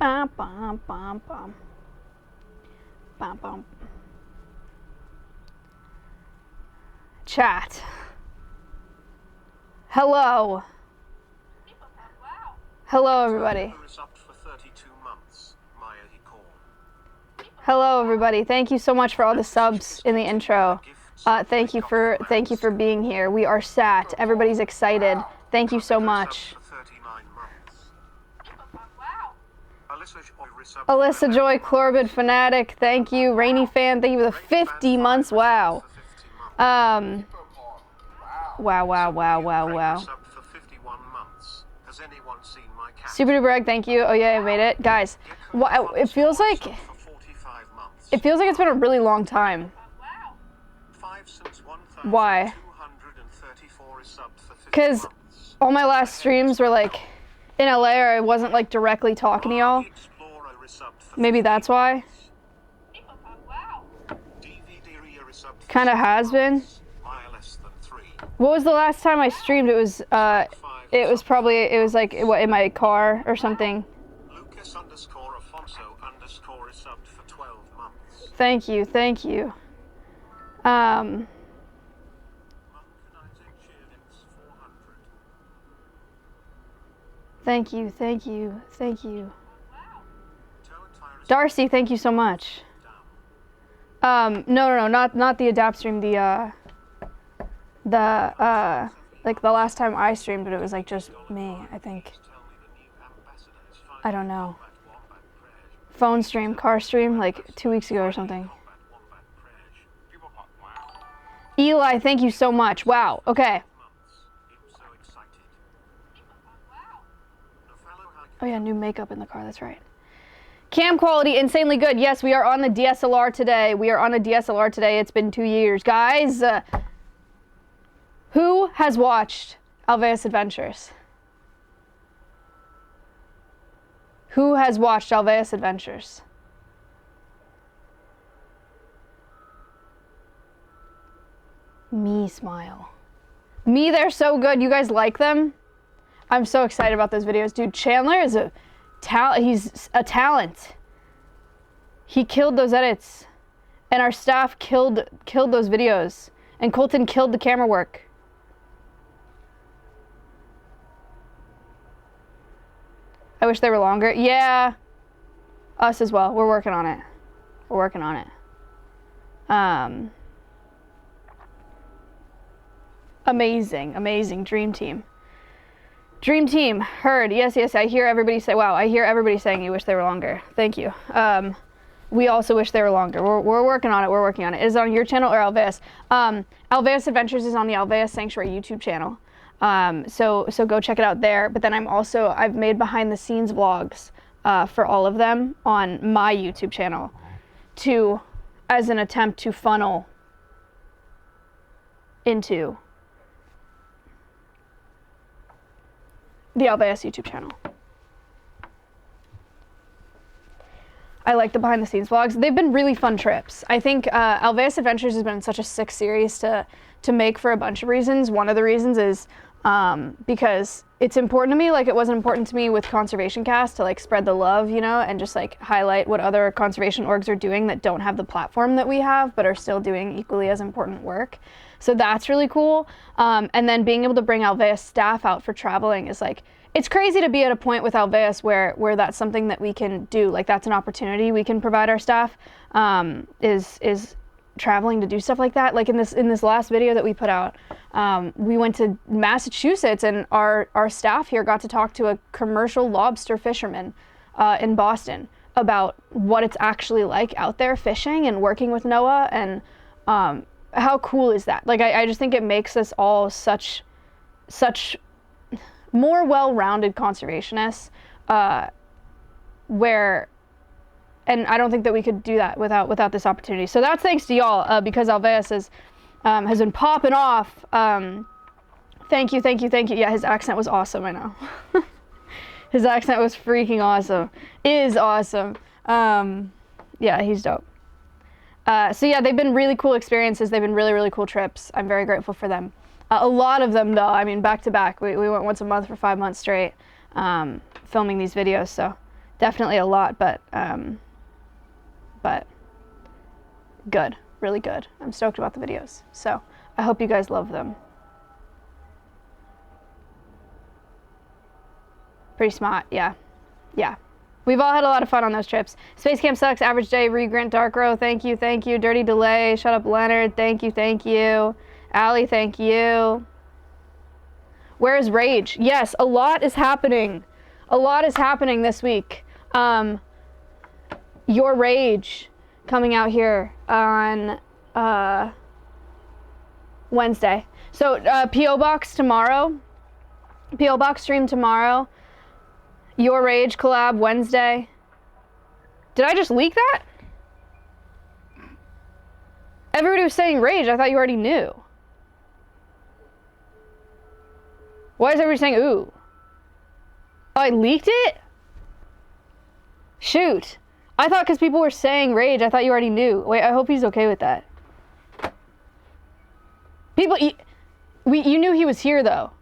Bum, bum, bum, bum. Bum, bum. Chat. Hello. Hello, everybody. Hello, everybody. Thank you so much for all the subs in the intro. Thank you for being here. We are sat. Everybody's excited. Thank you so much. Alyssa Joy, Corbid Fanatic, thank you. Rainy Fan, thank you for the 50 months. Wow. Wow. Super duper egg, thank you. Oh yeah, I made it. Guys, it feels like it's been a really long time. Why? Because all my last streams were like in LA, or I wasn't like directly talking to y'all. Maybe that's why. Kind of has been. What was the last time I streamed? It was probably like what, in my car or something. Thank you. Thank you. Darcy, thank you so much. No, not the adapt stream, like the last time I streamed, but it was like just me, I think. I don't know. Phone stream, car stream, like 2 weeks ago or something. Eli, thank you so much. Wow, okay. Oh yeah, new makeup in the car, that's right. Cam quality, insanely good. Yes, we are on the DSLR today. It's been 2 years. Guys, who has watched Alveus Adventures? Who has watched Alveus Adventures? Me smile. Me, they're so good. You guys like them? I'm so excited about those videos. Dude, Chandler is a talent. He's a talent. He killed those edits. And our staff killed those videos. And Colton killed the camera work. I wish they were longer. Yeah. Us as well. We're working on it. Amazing. Dream team. Heard. Yes. I hear everybody say, wow, I hear everybody saying you wish they were longer. Thank you. We also wish they were longer. We're working on it. Is it on your channel or Alveus? Alveus Adventures is on the Alveus Sanctuary YouTube channel. So go check it out there. But then I've made behind the scenes vlogs for all of them on my YouTube channel as an attempt to funnel into the Alveus YouTube channel. I like the behind the scenes vlogs. They've been really fun trips. I think Alveus Adventures has been such a sick series to make for a bunch of reasons. One of the reasons is because it's important to me, like it wasn't important to me with Conservation Cast to like spread the love, you know, and just like highlight what other conservation orgs are doing that don't have the platform that we have, but are still doing equally as important work. So that's really cool. And then being able to bring Alveus staff out for traveling is like, it's crazy to be at a point with Alveus where that's something that we can do. Like that's an opportunity we can provide our staff, is traveling to do stuff like that. Like in this last video that we put out, we went to Massachusetts and our staff here got to talk to a commercial lobster fisherman in Boston about what it's actually like out there fishing and working with NOAA, and how cool is that? Like I just think it makes us all such more well-rounded conservationists, and I don't think that we could do that without this opportunity. So that's thanks to y'all, because Alveus has been popping off. Thank you. Yeah, his accent was awesome, I know. His accent was freaking awesome. Is awesome. Yeah, he's dope. So yeah, they've been really cool experiences. They've been really, really cool trips. I'm very grateful for them. A lot of them, though, I mean, back to back. We went once a month for 5 months straight, filming these videos. So Definitely a lot, but good, really good. I'm stoked about the videos. So I hope you guys love them. Pretty smart, yeah. Yeah. We've all had a lot of fun on those trips. Space Camp sucks, average day, Regrant, Dark Row, thank you, thank you. Dirty Delay, shut up Leonard, thank you, thank you. Allie, thank you. Where is Rage? Yes, a lot is happening. A lot is happening this week. Your Rage coming out here on Wednesday. So P.O. Box tomorrow. P.O. Box stream tomorrow. Your Rage collab Wednesday. Did I just leak that? Everybody was saying Rage. I thought you already knew. Why is everybody saying ooh? Oh, I leaked it? Shoot. I thought because people were saying Rage, I thought you already knew. Wait, I hope he's okay with that. People, you knew he was here though.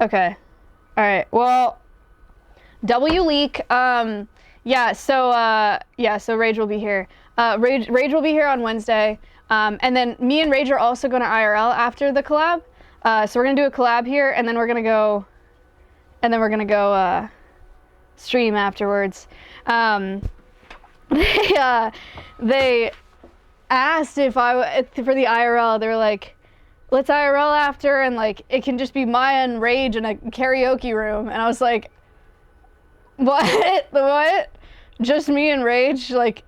Okay. All right. Well, W leak. Yeah. So Rage will be here. Rage will be here on Wednesday. And then me and Rage are also going to IRL after the collab. So we're gonna do a collab here, and then we're gonna go, stream afterwards. They asked if for the IRL. They were like, let's IRL after, and like it can just be Maya and Rage in a karaoke room. And I was like, what? Just me and Rage? Like,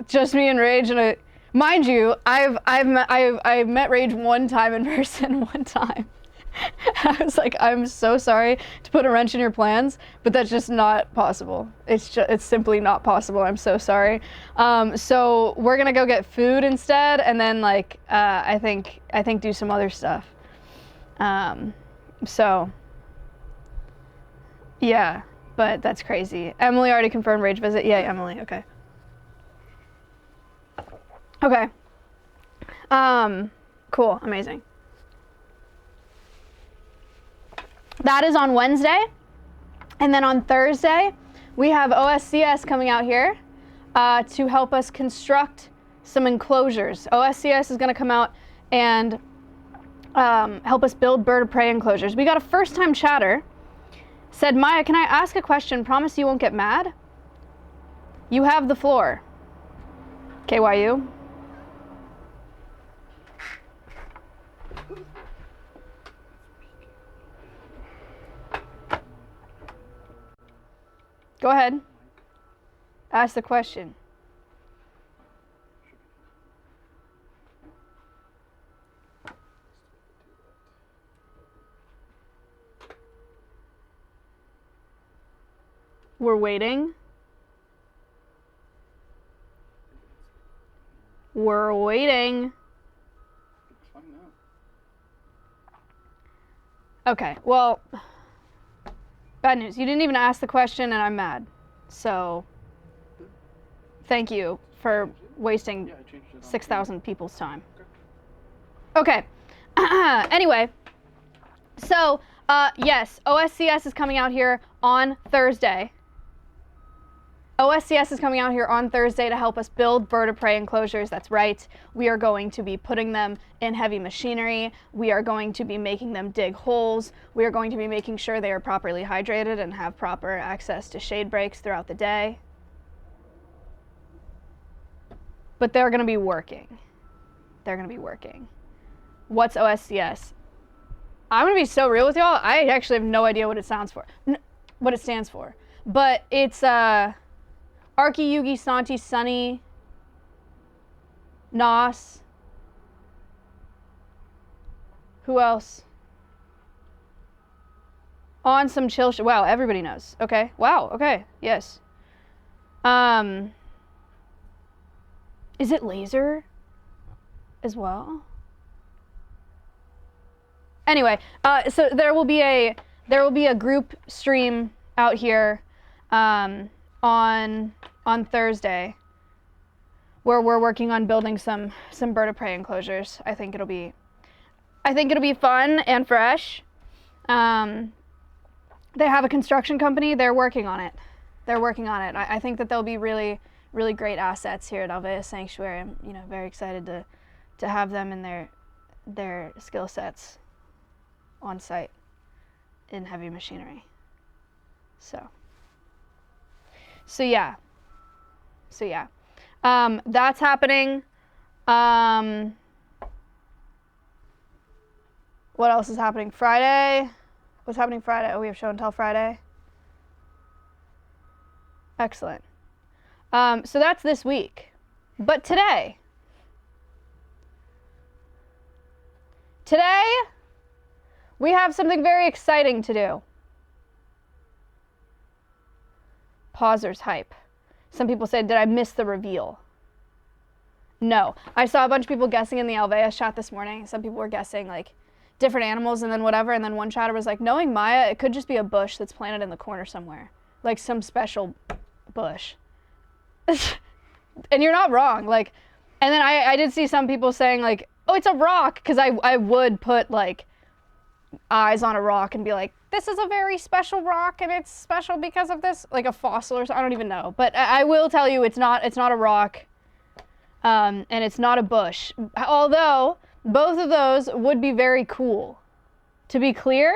just me and Rage? And mind you, I've met Rage one time in person, one time. I was like, I'm so sorry to put a wrench in your plans, but that's just not possible. It's simply not possible. I'm so sorry. So we're gonna go get food instead, and then like I think do some other stuff. So yeah, but that's crazy. Emily already confirmed Rage visit. Yay, Emily. Okay. Okay. Cool. Amazing. That is on Wednesday. And then on Thursday, we have OSCS coming out here to help us construct some enclosures. OSCS is going to come out and help us build bird of prey enclosures. We got a first-time chatter. Said, Maya, can I ask a question? Promise you won't get mad? You have the floor. KYU. Go ahead. Ask the question. We're waiting. We're waiting. Okay, well, bad news. You didn't even ask the question and I'm mad. So, thank you for wasting 6,000 people's time. Okay. Anyway, so, yes, OSCS is coming out here on Thursday. OSCS is coming out here on Thursday to help us build bird of prey enclosures. That's right. We are going to be putting them in heavy machinery. We are going to be making them dig holes. We are going to be making sure they are properly hydrated and have proper access to shade breaks throughout the day. But they're going to be working. They're going to be working. What's OSCS? I'm going to be so real with y'all. I actually have no idea what it stands for. But it's Arki, Yugi, Santi, Sunny, Nos. Who else? On some chill shit. Wow, everybody knows. Okay. Wow, okay. Yes. Is it Laser as well? Anyway, so there will be a group stream out here on Thursday where we're working on building some bird of prey enclosures. I think it'll be fun and fresh. They have a construction company. They're working on it. I think that they'll be really, really great assets here at Alveus Sanctuary. I'm, very excited to have them and their skill sets on site in heavy machinery. So yeah. That's happening. What else is happening? Friday. What's happening Friday? Oh, we have show and tell Friday. Excellent. So that's this week. But today, we have something very exciting to do. Pausers hype. Some people said, did I miss the reveal? No. I saw a bunch of people guessing in the Alveus chat this morning. Some people were guessing like different animals and then whatever. And then one chatter was like, knowing Maya, it could just be a bush that's planted in the corner somewhere. Like some special bush. And you're not wrong. Like, and then I did see some people saying like, oh, it's a rock. Because I would put like eyes on a rock and be like, this is a very special rock and it's special because of this, like a fossil or something. I don't even know. But I will tell you, it's not a rock. And it's not a bush. Although both of those would be very cool. To be clear,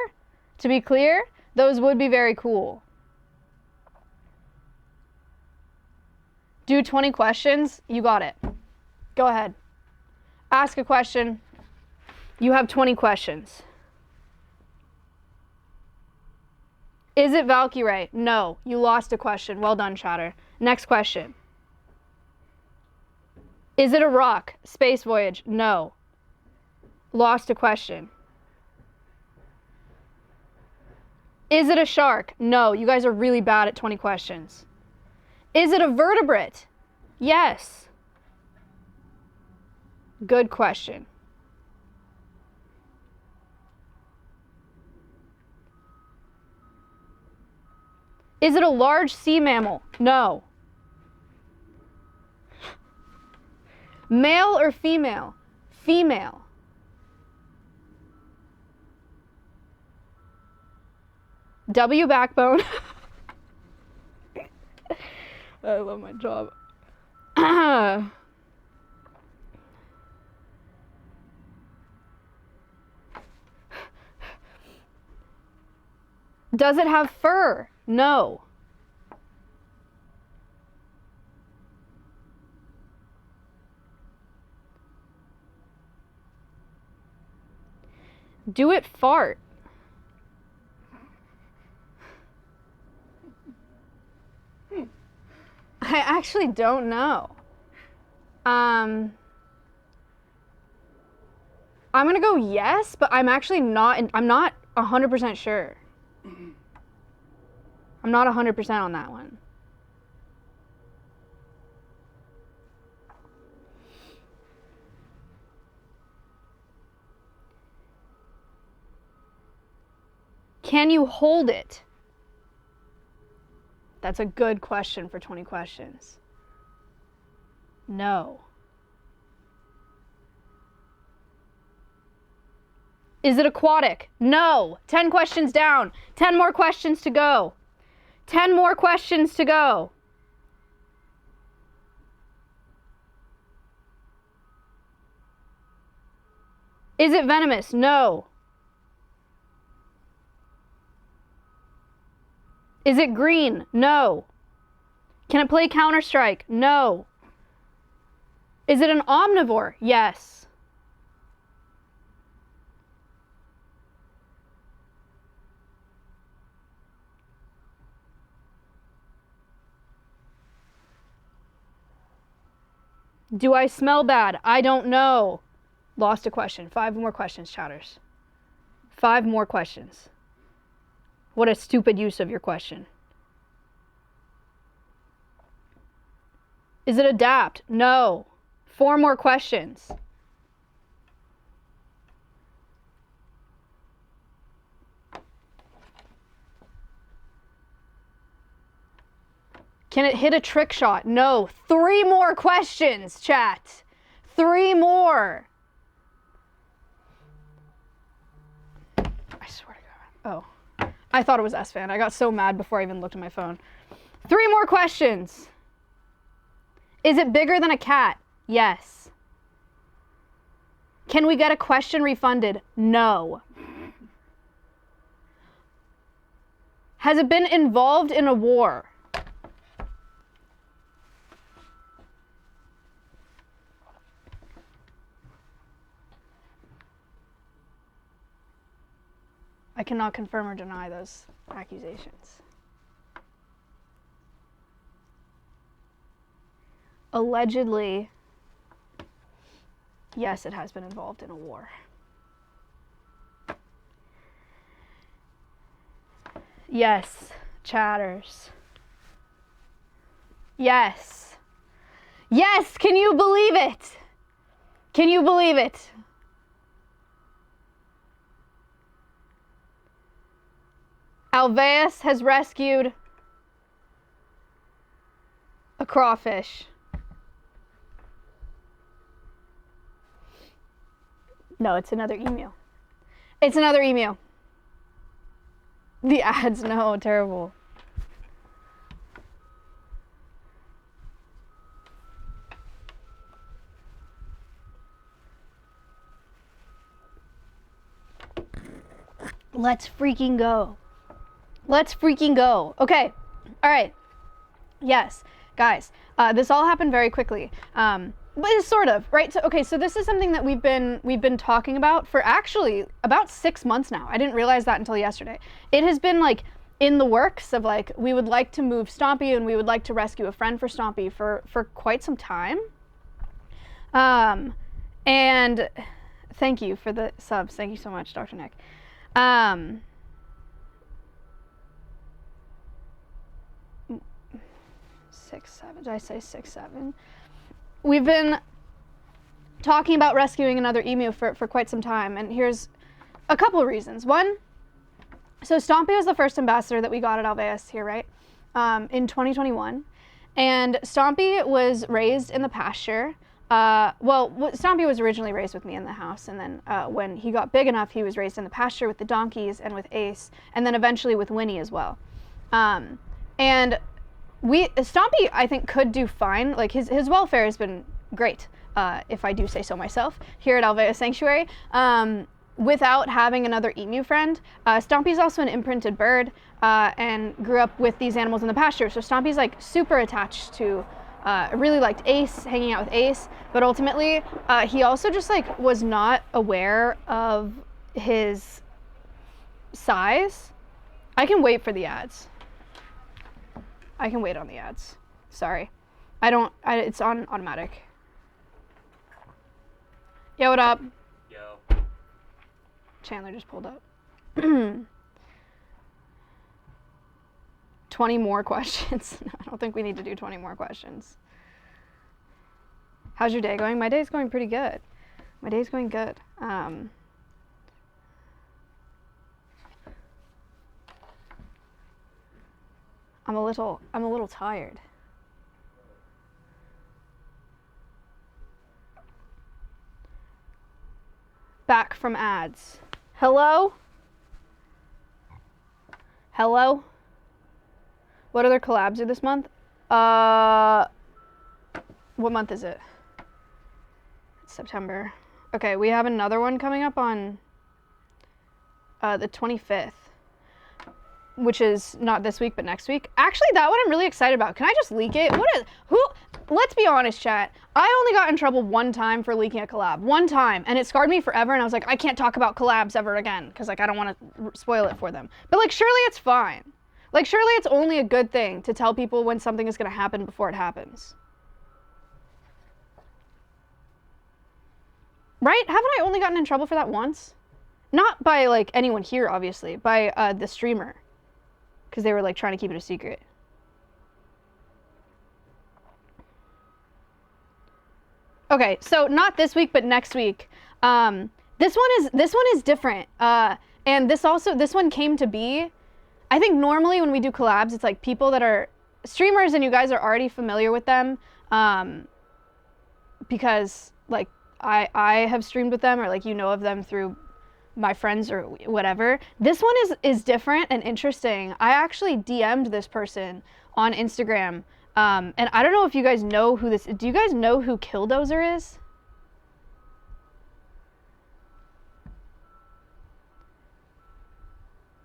those would be very cool. Do 20 questions. You got it. Go ahead. Ask a question. You have 20 questions. Is it Valkyrie? No. You lost a question. Well done, chatter. Next question. Is it a rock? Space voyage? No. Lost a question. Is it a shark? No. You guys are really bad at 20 questions. Is it a vertebrate? Yes. Good question. Is it a large sea mammal? No. Male or female? Female. W backbone. I love my job. Does it have fur? No. Do it fart? I actually don't know. I'm gonna go yes, but I'm actually not, I'm not 100% sure. I'm not 100% on that one. Can you hold it? That's a good question for 20 questions. No. Is it aquatic? No. 10 questions down. 10 more questions to go. 10 more questions to go. Is it venomous? No. Is it green? No. Can it play Counter-Strike? No. Is it an omnivore? Yes. Do I smell bad? I don't know. Lost a question. 5 more questions, chatters. 5 more questions. What a stupid use of your question. Is it adapt? No. 4 more questions. Can it hit a trick shot? No. 3 more questions, chat. 3 more. I swear to God. Oh. I thought it was S-Fan. I got so mad before I even looked at my phone. 3 more questions. Is it bigger than a cat? Yes. Can we get a question refunded? No. Has it been involved in a war? I cannot confirm or deny those accusations. Allegedly, yes, it has been involved in a war. Yes, chatters. Yes. Yes, can you believe it? Can you believe it? Alveus has rescued a crawfish. No, it's another emu. It's another emu. The ads, no, terrible. Let's freaking go. Let's freaking go. Okay. All right. Yes, guys, this all happened very quickly. But it's sort of, right? So, okay, so this is something that we've been talking about for actually about 6 months now. I didn't realize that until yesterday. It has been like in the works of like, we would like to move Stompy and we would like to rescue a friend for Stompy for quite some time. And thank you for the subs. Thank you so much, Dr. Nick. 6, 7, did I say 6, 7? We've been talking about rescuing another emu for quite some time, and here's a couple of reasons. One, so Stompy was the first ambassador that we got at Alveus here, right? In 2021. And Stompy was raised in the pasture. Stompy was originally raised with me in the house, and then when he got big enough, he was raised in the pasture with the donkeys and with Ace, and then eventually with Winnie as well. And Stompy, I think, could do fine. Like, his welfare has been great, if I do say so myself, here at Alveus Sanctuary. Without having another emu friend. Stompy's also an imprinted bird, and grew up with these animals in the pasture. So Stompy's like super attached to, really liked Ace, hanging out with Ace, but ultimately, he also just like was not aware of his size. I can wait for the ads. I can wait on the ads. Sorry. It's on automatic. Yo, what up? Yo. Chandler just pulled up. 20 more questions. No, I don't think we need to do 20 more questions. How's your day going? My day's going pretty good. My day's going good. I'm a little tired. Back from ads. Hello? Hello? What other collabs are this month? What month is it? It's September. Okay, we have another one coming up on the 25th. Which is not this week, but next week. Actually, that one I'm really excited about. Can I just leak it? Let's be honest, chat. I only got in trouble one time for leaking a collab. One time. And it scarred me forever. And I was like, I can't talk about collabs ever again. Because, like, I don't want to spoil it for them. But, like, surely it's fine. Like, surely it's only a good thing to tell people when something is going to happen before it happens. Right? Haven't I only gotten in trouble for that once? Not by, like, anyone here, obviously. By the streamer. Because they were like trying to keep it a secret. Okay, so not this week, but next week. This one is different. And this one came to be. I think normally when we do collabs, it's like people that are streamers and you guys are already familiar with them. Because like I have streamed with them, or like you know of them through my friends or whatever. This one is different and interesting. I actually DM'd this person on Instagram, and I don't know if you guys know who this is. Do you guys know who Killdozer is?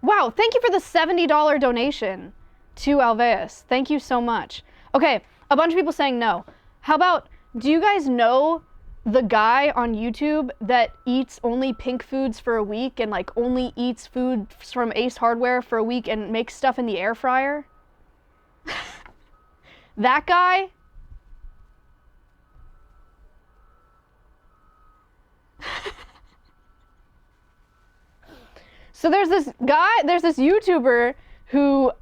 Wow, thank you for the $70 donation to Alveus. Thank you so much. Okay, a bunch of people saying no. How about, do you guys know the guy on YouTube that eats only pink foods for a week and like only eats food from Ace Hardware for a week and makes stuff in the air fryer? That guy? So there's this YouTuber who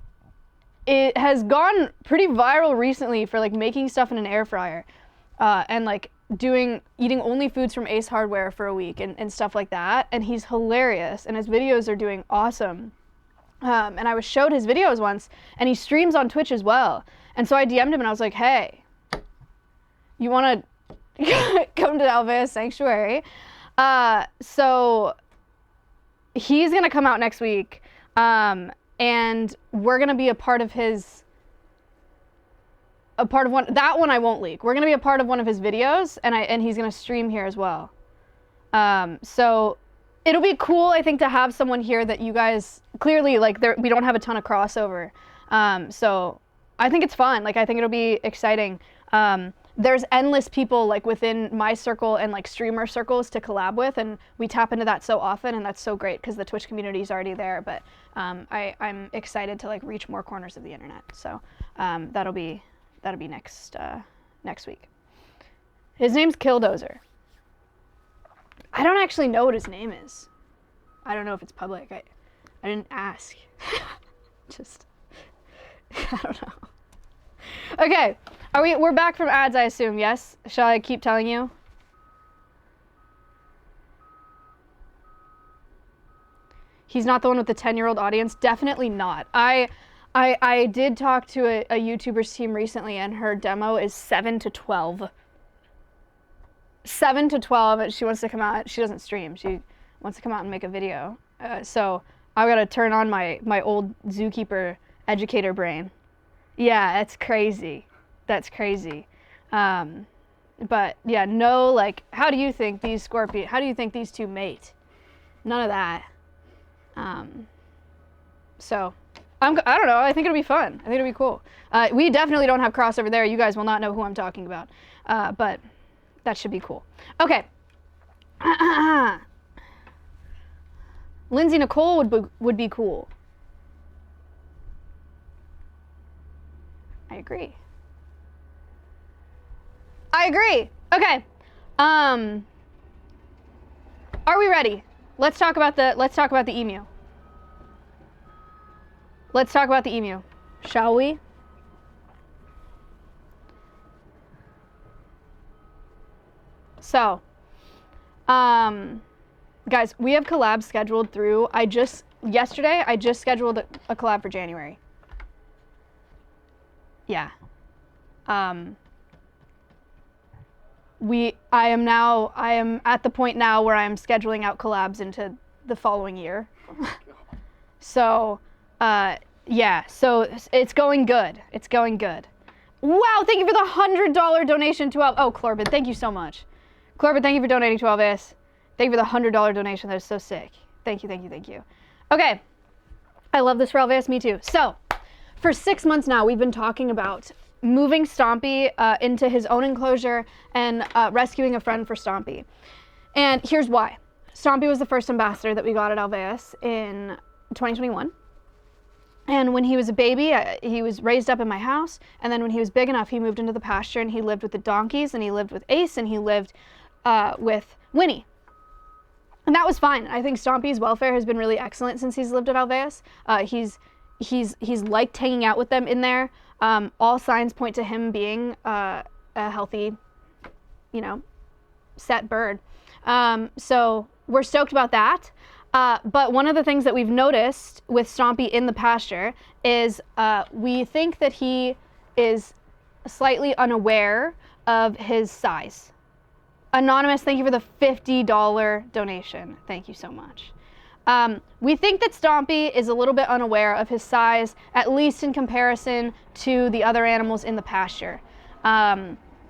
has gone pretty viral recently for like making stuff in an air fryer, and like eating only foods from Ace Hardware for a week and stuff like that. And he's hilarious, and his videos are doing awesome. And I was showed his videos once, and he streams on Twitch as well. And so I DM'd him and I was like, hey, you want to come to Alveus Sanctuary? So he's going to come out next week, and we're going to be a part of one. That one I won't leak. We're going to be a part of one of his videos, and he's going to stream here as well. So it'll be cool, I think, to have someone here that you guys clearly, like, we don't have a ton of crossover. So I think it's fun. Like, I think it'll be exciting. There's endless people like within my circle and like streamer circles to collab with, and we tap into that so often, and that's so great because the Twitch community is already there. But I'm excited to like reach more corners of the internet. So that'll be next week. His name's Killdozer. I don't actually know what his name is. I don't know if it's public. I didn't ask. Just I don't know. Okay, we're back from ads, I assume, yes? Shall I keep telling you? He's not the one with the 10-year-old audience? Definitely not. I did talk to a YouTuber's team recently, and her demo is 7 to 12. 7 to 12, and she wants to come out. She doesn't stream. She wants to come out and make a video. So I've got to turn on my old zookeeper educator brain. Yeah, that's crazy. That's crazy. But yeah, no, like, how do you think these two mate? None of that. So I don't know. I think it'll be fun. I think it'll be cool. We definitely don't have crossover there. You guys will not know who I'm talking about. But that should be cool. Okay. Lindsay Nicole would be cool. I agree. Okay. Are we ready? Let's talk about the emu. Let's talk about the emu, shall we? So, guys, we have collabs scheduled through. Yesterday I just scheduled a collab for January. Yeah. I am at the point now where I'm scheduling out collabs into the following year. So, yeah, so it's going good. It's going good. Wow, thank you for the $100 donation to oh, Corbin, thank you so much. Corbin, thank you for donating to Alveus. Thank you for the $100 donation. That is so sick. Thank you. Okay. I love this for Alveus. Me too. So, for 6 months now, we've been talking about moving Stompy into his own enclosure and rescuing a friend for Stompy. And here's why. Stompy was the first ambassador that we got at Alveus in 2021. And when he was a baby, he was raised up in my house. And then when he was big enough, he moved into the pasture and he lived with the donkeys and he lived with Ace and he lived with Winnie. And that was fine. I think Stompy's welfare has been really excellent since he's lived at Alveus. He's liked hanging out with them in there. All signs point to him being a healthy, set bird. So we're stoked about that. But one of the things that we've noticed with Stompy in the pasture is we think that he is slightly unaware of his size. Anonymous, thank you for the $50 donation. Thank you so much. We think that Stompy is a little bit unaware of his size, at least in comparison to the other animals in the pasture.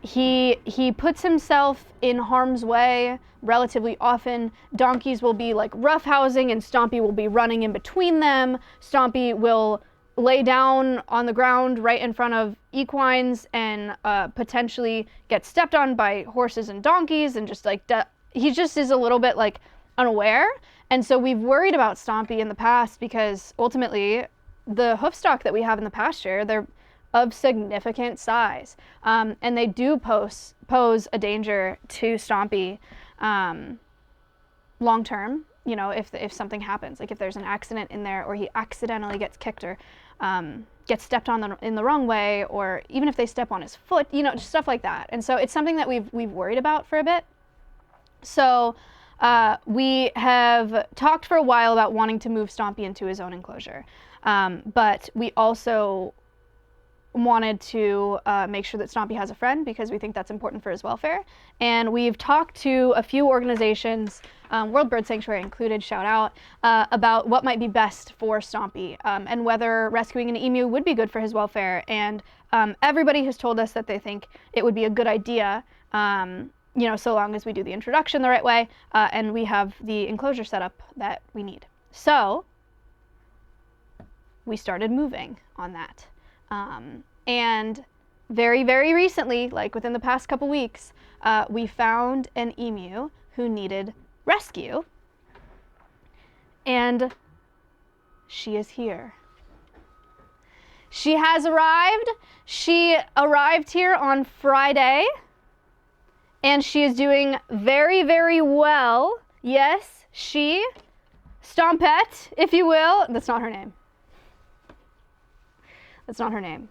He puts himself in harm's way relatively often. Donkeys will be like roughhousing and Stompy will be running in between them. Stompy will lay down on the ground right in front of equines and potentially get stepped on by horses and donkeys, and just like he just is a little bit like unaware. And so we've worried about Stompy in the past because ultimately the hoof stock that we have in the pasture, they're of significant size, and they do pose a danger to Stompy long term. You know, if something happens, like if there's an accident in there, or he accidentally gets kicked, or gets stepped on in the wrong way, or even if they step on his foot, you know, just stuff like that. And so it's something that we've worried about for a bit. So we have talked for a while about wanting to move Stompy into his own enclosure, but we also wanted to make sure that Stompy has a friend, because we think that's important for his welfare. And we've talked to a few organizations, World Bird Sanctuary included, shout out, about what might be best for Stompy, and whether rescuing an emu would be good for his welfare. And everybody has told us that they think it would be a good idea, you know, so long as we do the introduction the right way, and we have the enclosure setup that we need. So we started moving on that. And very, very recently, like within the past couple weeks, we found an emu who needed rescue, and she is here. She has arrived. She arrived here on Friday, and she is doing very, very well. Yes, she, Stompette, if you will. That's not her name. That's not her name.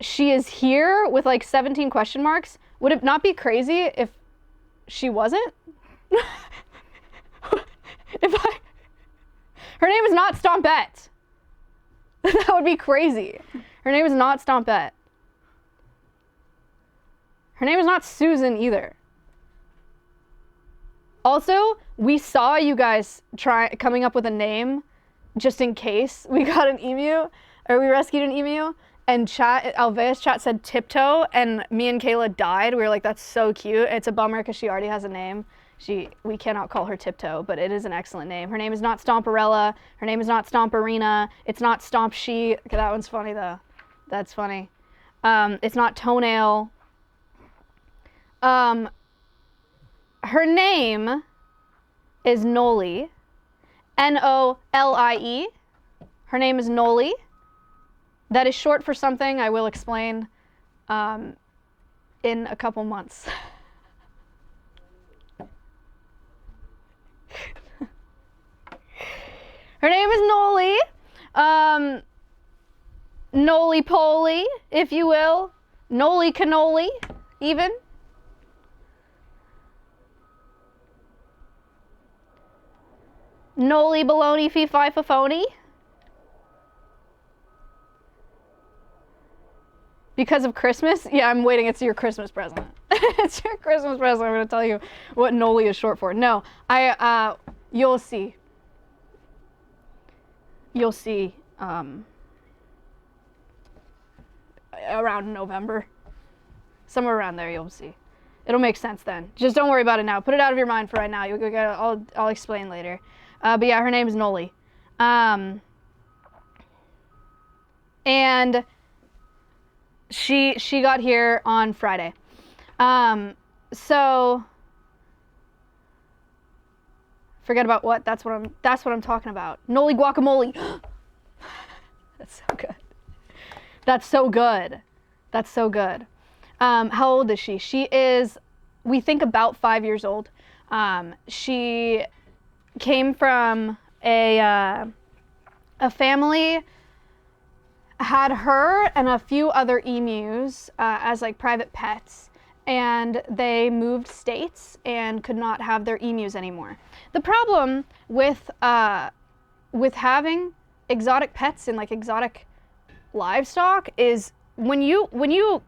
She is here with like 17 question marks. Would it not be crazy if she wasn't? Her name is not Stompette. That would be crazy. Her name is not Stompette. Her name is not Susan either. Also, we saw you guys coming up with a name just in case we got an emu, or we rescued an emu, and Alveus chat said Tiptoe, and me and Kayla died. We were like, that's so cute. It's a bummer because she already has a name. We cannot call her Tiptoe, but it is an excellent name. Her name is not Stomparella. Her name is not Stomparina. It's not Stomp She. Okay, that one's funny though. That's funny. It's not Toenail. Her name is Noli. N-O-L-I-E. Her name is Noli. That is short for something I will explain in a couple months. Her name is Noli. Noli-poly, if you will. Noli-cannoli, even. Noli baloney fee fi fa phony. Because of Christmas? Yeah, I'm waiting. It's your Christmas present. It's your Christmas present. I'm going to tell you what Noli is short for. No, you'll see. You'll see around November. Somewhere around there, you'll see. It'll make sense then. Just don't worry about it now. Put it out of your mind for right now. I'll explain later. But yeah, her name is Noli. And she got here on Friday. So forget about what. That's what I'm talking about. Noli guacamole. That's so good. That's so good. That's so good. How old is she? She is, we think, about 5 years old. She came from a family, had her and a few other emus as like private pets, and they moved states and could not have their emus anymore. The problem with having exotic pets and like exotic livestock is when you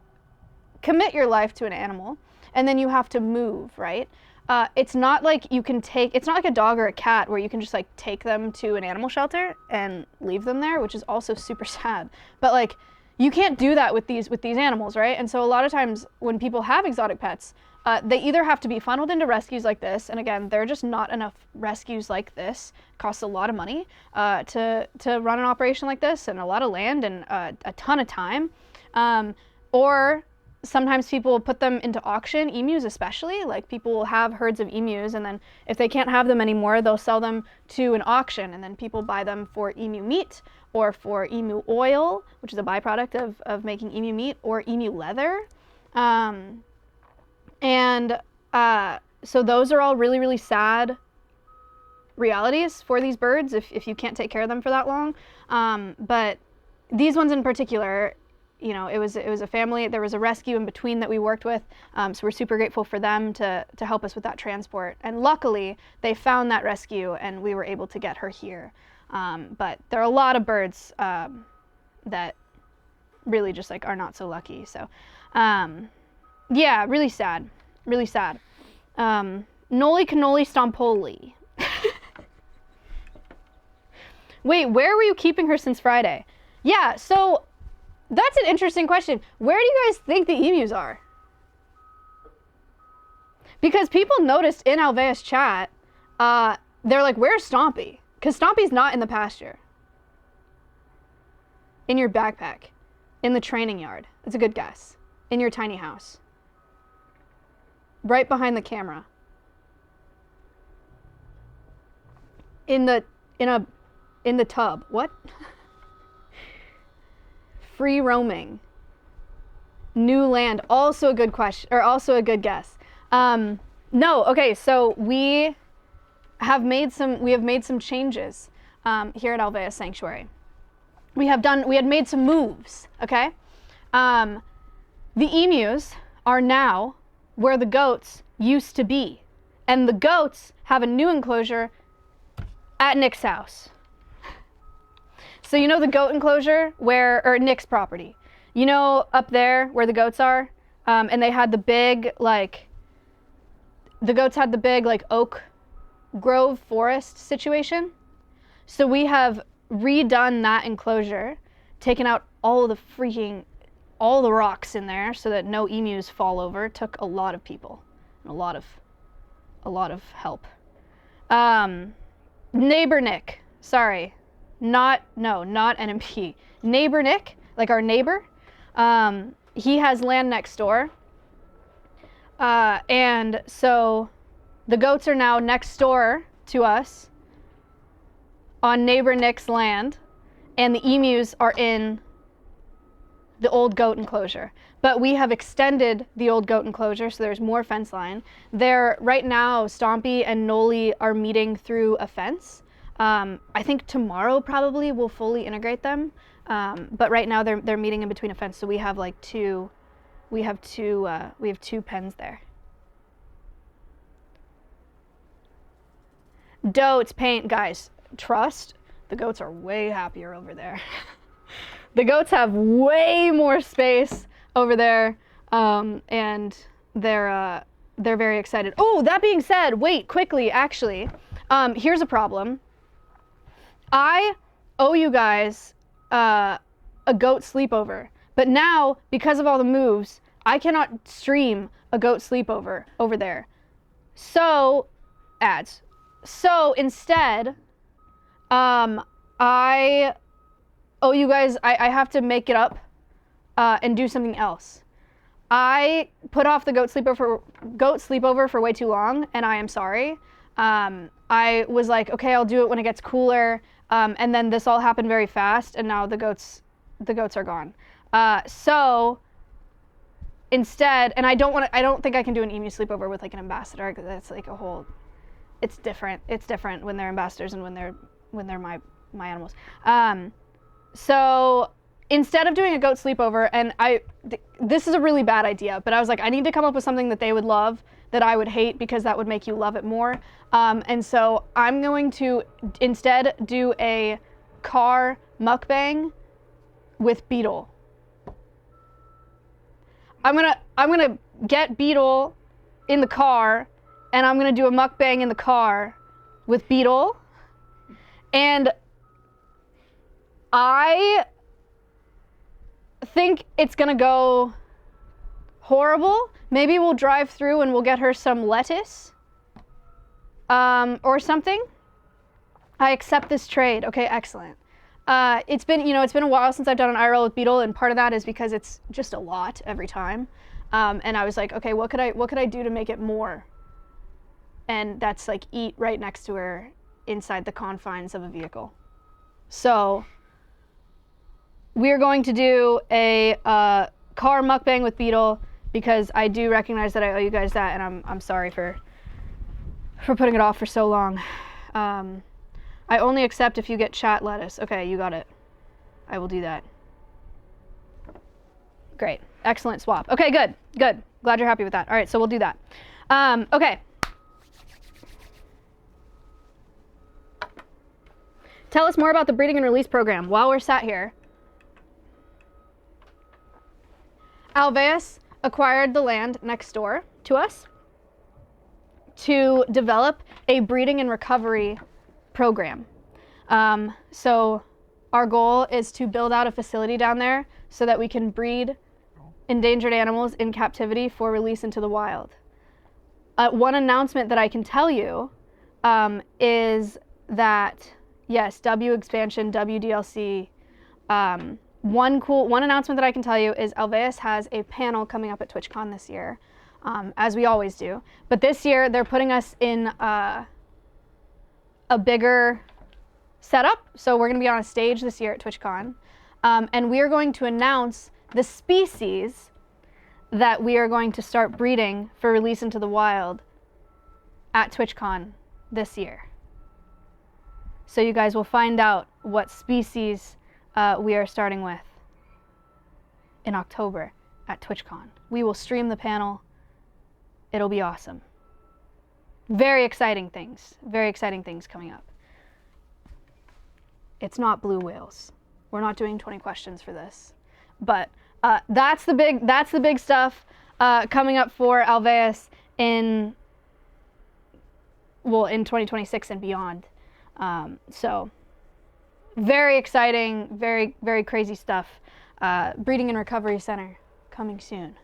commit your life to an animal and then you have to move, right? It's not like you can it's not like a dog or a cat where you can just like take them to an animal shelter and leave them there, which is also super sad. But like, you can't do that with these animals, right? And so a lot of times when people have exotic pets, they either have to be funneled into rescues like this, and again, there are just not enough rescues like this. It costs a lot of money to run an operation like this, and a lot of land, and a ton of time. Or sometimes people will put them into auction, emus especially. Like, people will have herds of emus, and then if they can't have them anymore, they'll sell them to an auction, and then people buy them for emu meat or for emu oil, which is a byproduct of making emu meat, or emu leather. So those are all really, really sad realities for these birds if you can't take care of them for that long. But these ones in particular, you know, it was a family. There was a rescue in between that we worked with, so we're super grateful for them to help us with that transport. And luckily, they found that rescue, and we were able to get her here. But there are a lot of birds that really just like are not so lucky. So, yeah, really sad, really sad. Noli cannoli stompoli. Wait, where were you keeping her since Friday? Yeah, so that's an interesting question. Where do you guys think the emus are? Because people noticed in Alveus chat, they're like, where's Stompy? Because Stompy's not in the pasture. In your backpack. In the training yard. That's a good guess. In your tiny house. Right behind the camera. In the tub. What? Free roaming. New land. Also a good question, or also a good guess. No, okay, so we have made some changes here at Alveus Sanctuary. We had made some moves, okay? The emus are now where the goats used to be. And the goats have a new enclosure at Nick's house. So you know the goat enclosure or Nick's property. You know up there where the goats are? And they had the big, the goats had the big, oak grove forest situation. So we have redone that enclosure, taken out all the rocks in there so that no emus fall over. It took a lot of people, and a lot of help. Neighbor Nick, sorry. Not NMP. Neighbor Nick, like our neighbor, he has land next door. And so the goats are now next door to us on neighbor Nick's land, and the emus are in the old goat enclosure. But we have extended the old goat enclosure, so there's more fence line. Right now, Stompy and Noli are meeting through a fence. I think tomorrow probably we'll fully integrate them, but right now they're meeting in between a fence. So we have two pens there. Dotes paint, guys. Trust, the goats are way happier over there. The goats have way more space over there, and they're very excited. Oh, that being said, wait, quickly, actually, here's a problem. I owe you guys a goat sleepover, but now, because of all the moves, I cannot stream a goat sleepover over there. So, ads. So instead, I owe you guys, I have to make it up and do something else. I put off the goat sleepover for way too long, and I am sorry. I was like, okay, I'll do it when it gets cooler. And then this all happened very fast, and now the goats are gone. So instead, and I don't think I can do an emu sleepover with an ambassador, because that's it's different. It's different when they're ambassadors and when they're my animals. So instead of doing a goat sleepover, and this is a really bad idea, but I was like, I need to come up with something that they would love, that I would hate, because that would make you love it more. And so I'm going to instead do a car mukbang with Beetle. I'm gonna get Beetle in the car and I'm gonna do a mukbang in the car with Beetle. And I think it's gonna go horrible. Maybe we'll drive through and we'll get her some lettuce or something. I accept this trade. Okay, excellent. It's been a while since I've done an IRL with Beetle, and part of that is because it's just a lot every time. And I was like, okay, what could I do to make it more? And that's like eat right next to her inside the confines of a vehicle. So we're going to do a car mukbang with Beetle because I do recognize that I owe you guys that, and I'm sorry for putting it off for so long. I only accept if you get chat lettuce. Okay, you got it. I will do that. Great. Excellent swap. Okay, good. Good. Glad you're happy with that. All right, so we'll do that. Okay. Tell us more about the breeding and release program while we're sat here. Alveus acquired the land next door to us to develop a breeding and recovery program. So our goal is to build out a facility down there so that we can breed endangered animals in captivity for release into the wild. One announcement that I can tell you is that, yes, W expansion, WDLC. One announcement that I can tell you is Alveus has a panel coming up at TwitchCon this year, as we always do. But this year they're putting us in a bigger setup. So we're going to be on a stage this year at TwitchCon. And we are going to announce the species that we are going to start breeding for release into the wild at TwitchCon this year. So you guys will find out what species we are starting with in October at TwitchCon. We will stream the panel. It'll be awesome. Very exciting things coming up. It's not blue whales. We're not doing 20 questions for this. But that's the big stuff coming up for Alveus in 2026 and beyond. So very exciting, very, very crazy stuff. Breeding and Recovery Center coming soon.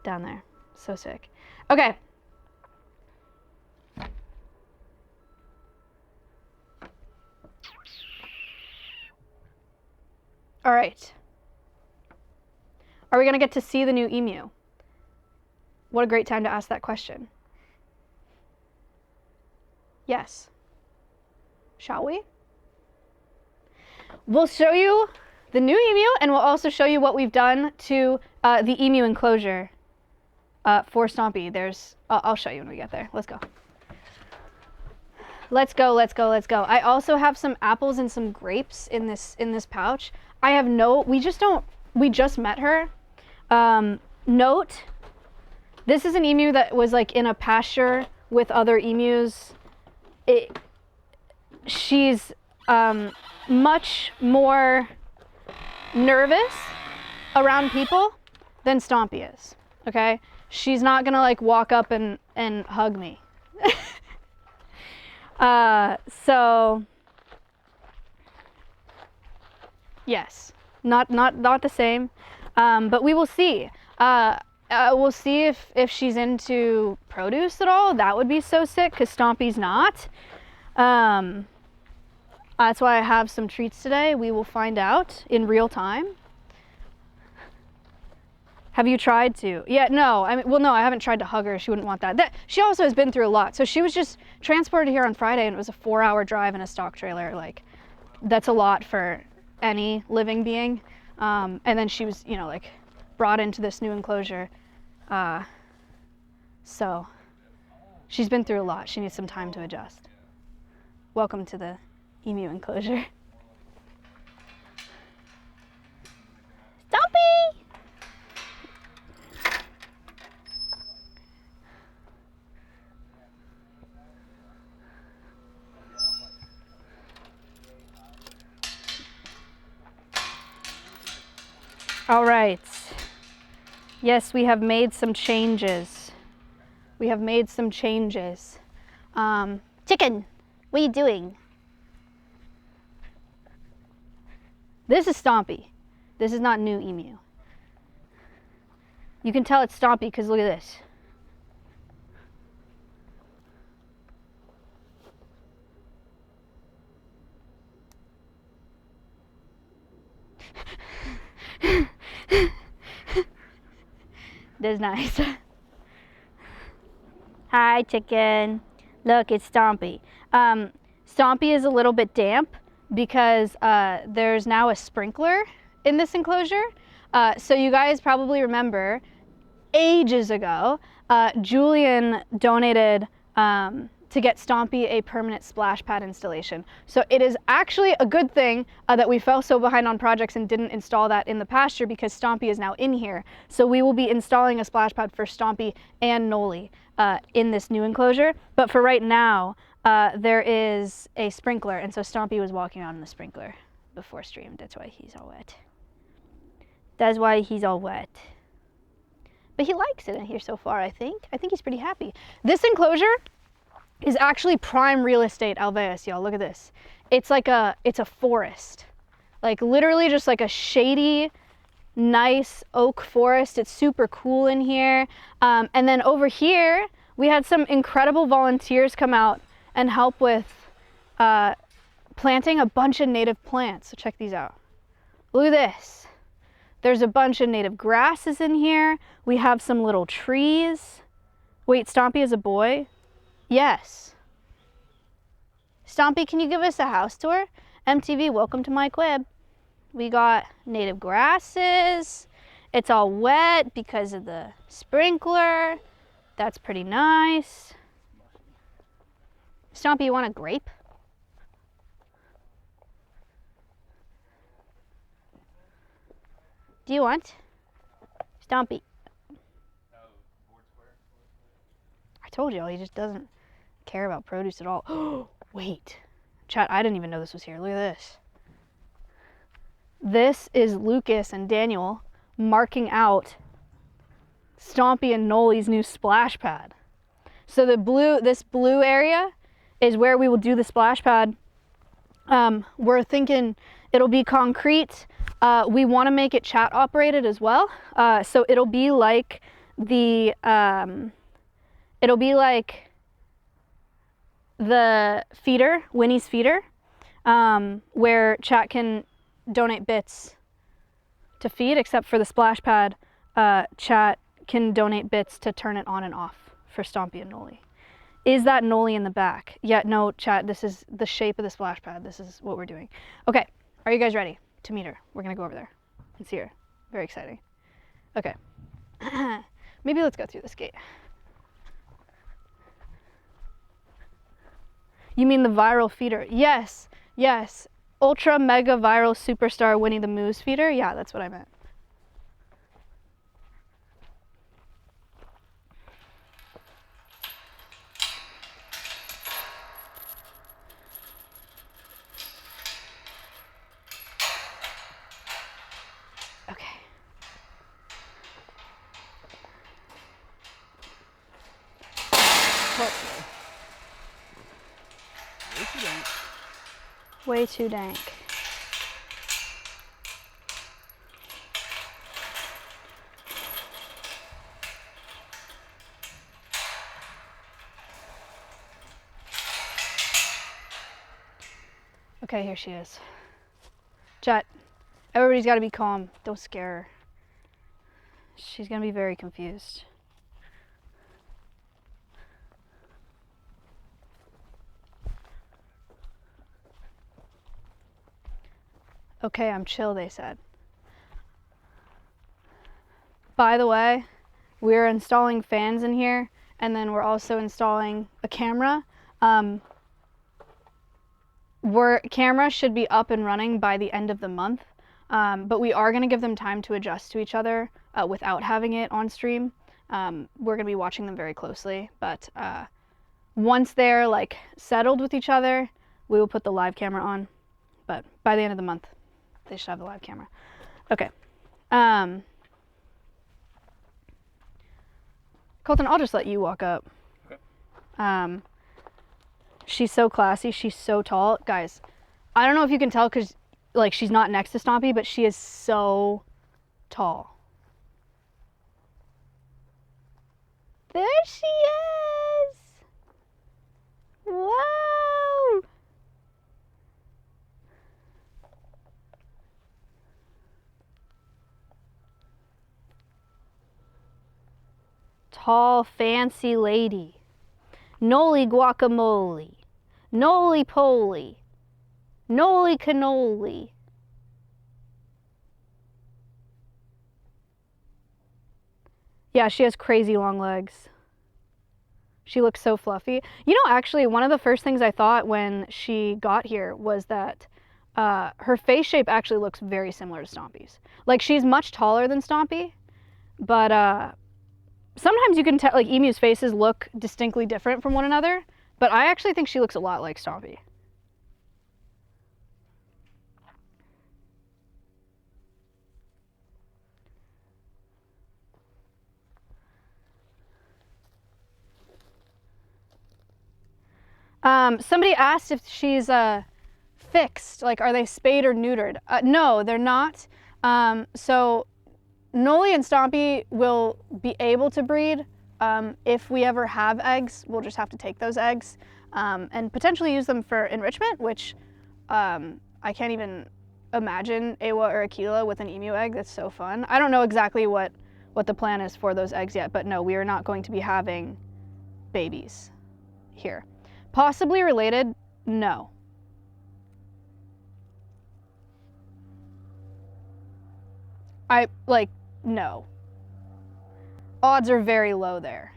Down there. So sick. Okay. All right. Are we going to get to see the new emu? What a great time to ask that question. Yes. Shall we? We'll show you the new emu, and we'll also show you what we've done to the emu enclosure for Stompy. I'll show you when we get there. Let's go. Let's go, let's go, let's go. I also have some apples and some grapes in this pouch. We just met her. Note, this is an emu that was like in a pasture with other emus. She's much more nervous around people than Stompy is, okay? She's not gonna like walk up and hug me. So yes, not the same, but we will see. We'll see if she's into produce at all. That would be so sick, because Stompy's not. That's why I have some treats today. We will find out in real time. Have you tried to? Yeah, no. No, I haven't tried to hug her. She wouldn't want that. She also has been through a lot. So she was just transported here on Friday, and it was a 4-hour drive in a stock trailer. Like, that's a lot for any living being. And then she was, like, brought into this new enclosure. So she's been through a lot. She needs some time to adjust. Welcome to the emu enclosure. Stompy! All right. Yes, we have made some changes. We have made some changes. Chicken, what are you doing? This is Stompy. This is not new emu. You can tell it's Stompy because look at this. That's nice. Hi, chicken. Look, it's Stompy. Stompy is a little bit damp because there's now a sprinkler in this enclosure. So you guys probably remember ages ago, Julian donated to get Stompy a permanent splash pad installation. So it is actually a good thing that we fell so behind on projects and didn't install that in the pasture because Stompy is now in here. So we will be installing a splash pad for Stompy and Noli in this new enclosure. But for right now, there is a sprinkler, and so Stompy was walking on the sprinkler before stream. That's why he's all wet. That's why he's all wet. But he likes it in here so far, I think. I think he's pretty happy. This enclosure is actually prime real estate Alveus, y'all. Look at this. It's like it's a forest. Like literally just like a shady, nice oak forest. It's super cool in here. And then over here, we had some incredible volunteers come out and help with planting a bunch of native plants. So check these out. Look at this. There's a bunch of native grasses in here. We have some little trees. Wait, Stompy is a boy? Yes. Stompy, can you give us a house tour? MTV, welcome to my crib. We got native grasses. It's all wet because of the sprinkler. That's pretty nice. Stompy, you want a grape? Do you want? Stompy. I told you, he just doesn't care about produce at all. Wait, chat, I didn't even know this was here. Look at this. This is Lucas and Daniel marking out Stompy and Noli's new splash pad. So this blue area is where we will do the splash pad. We're thinking it'll be concrete. We want to make it chat operated as well. So it'll be like the feeder, Winnie's feeder, where chat can donate bits to feed, except for the splash pad, chat can donate bits to turn it on and off for Stompy and Noli. Is that Noli in the back? Yeah, no, chat, this is the shape of the splash pad. This is what we're doing. Okay, are you guys ready to meet her? We're gonna go over there and see her. Very exciting. Okay, maybe let's go through this gate. You mean the viral feeder? Yes, yes. Ultra mega viral superstar Winnie the Moo's feeder? Yeah, that's what I meant. Okay. Hopefully. Way too dank. Way too dank. Okay, here she is. Chat, everybody's got to be calm. Don't scare her. She's going to be very confused. Okay, I'm chill, they said. By the way, we're installing fans in here, and then we're also installing a camera. Camera should be up and running by the end of the month, but we are going to give them time to adjust to each other without having it on stream. We're going to be watching them very closely, but once they're like settled with each other, we will put the live camera on. But by the end of the month, they should have the live camera. Okay. Colton, I'll just let you walk up. Okay. She's so classy. She's so tall. Guys, I don't know if you can tell because, like, she's not next to Stompy, but she is so tall. There she is! Whoa! Tall, fancy lady. Noli guacamole. Noli poly. Noli cannoli. Yeah, she has crazy long legs. She looks so fluffy. You know, actually, one of the first things I thought when she got here was that her face shape actually looks very similar to Stompy's. Like, she's much taller than Stompy, but sometimes you can tell, like, emus' faces look distinctly different from one another, but I actually think she looks a lot like Stompy. Somebody asked if she's fixed, like, are they spayed or neutered? No, they're not. So Noli and Stompy will be able to breed. If we ever have eggs, we'll just have to take those eggs and potentially use them for enrichment, which I can't even imagine Awa or Aquila with an emu egg. That's so fun. I don't know exactly what the plan is for those eggs yet, but no, we are not going to be having babies here. Possibly related? No. No. Odds are very low there.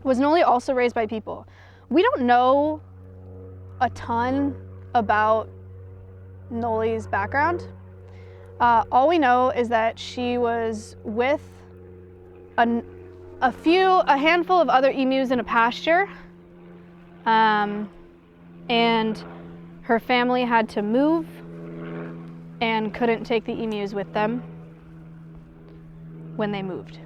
Was Noli also raised by people? We don't know a ton about Noli's background. All we know is that she was with a handful of other emus in a pasture, and her family had to move and couldn't take the emus with them when they moved.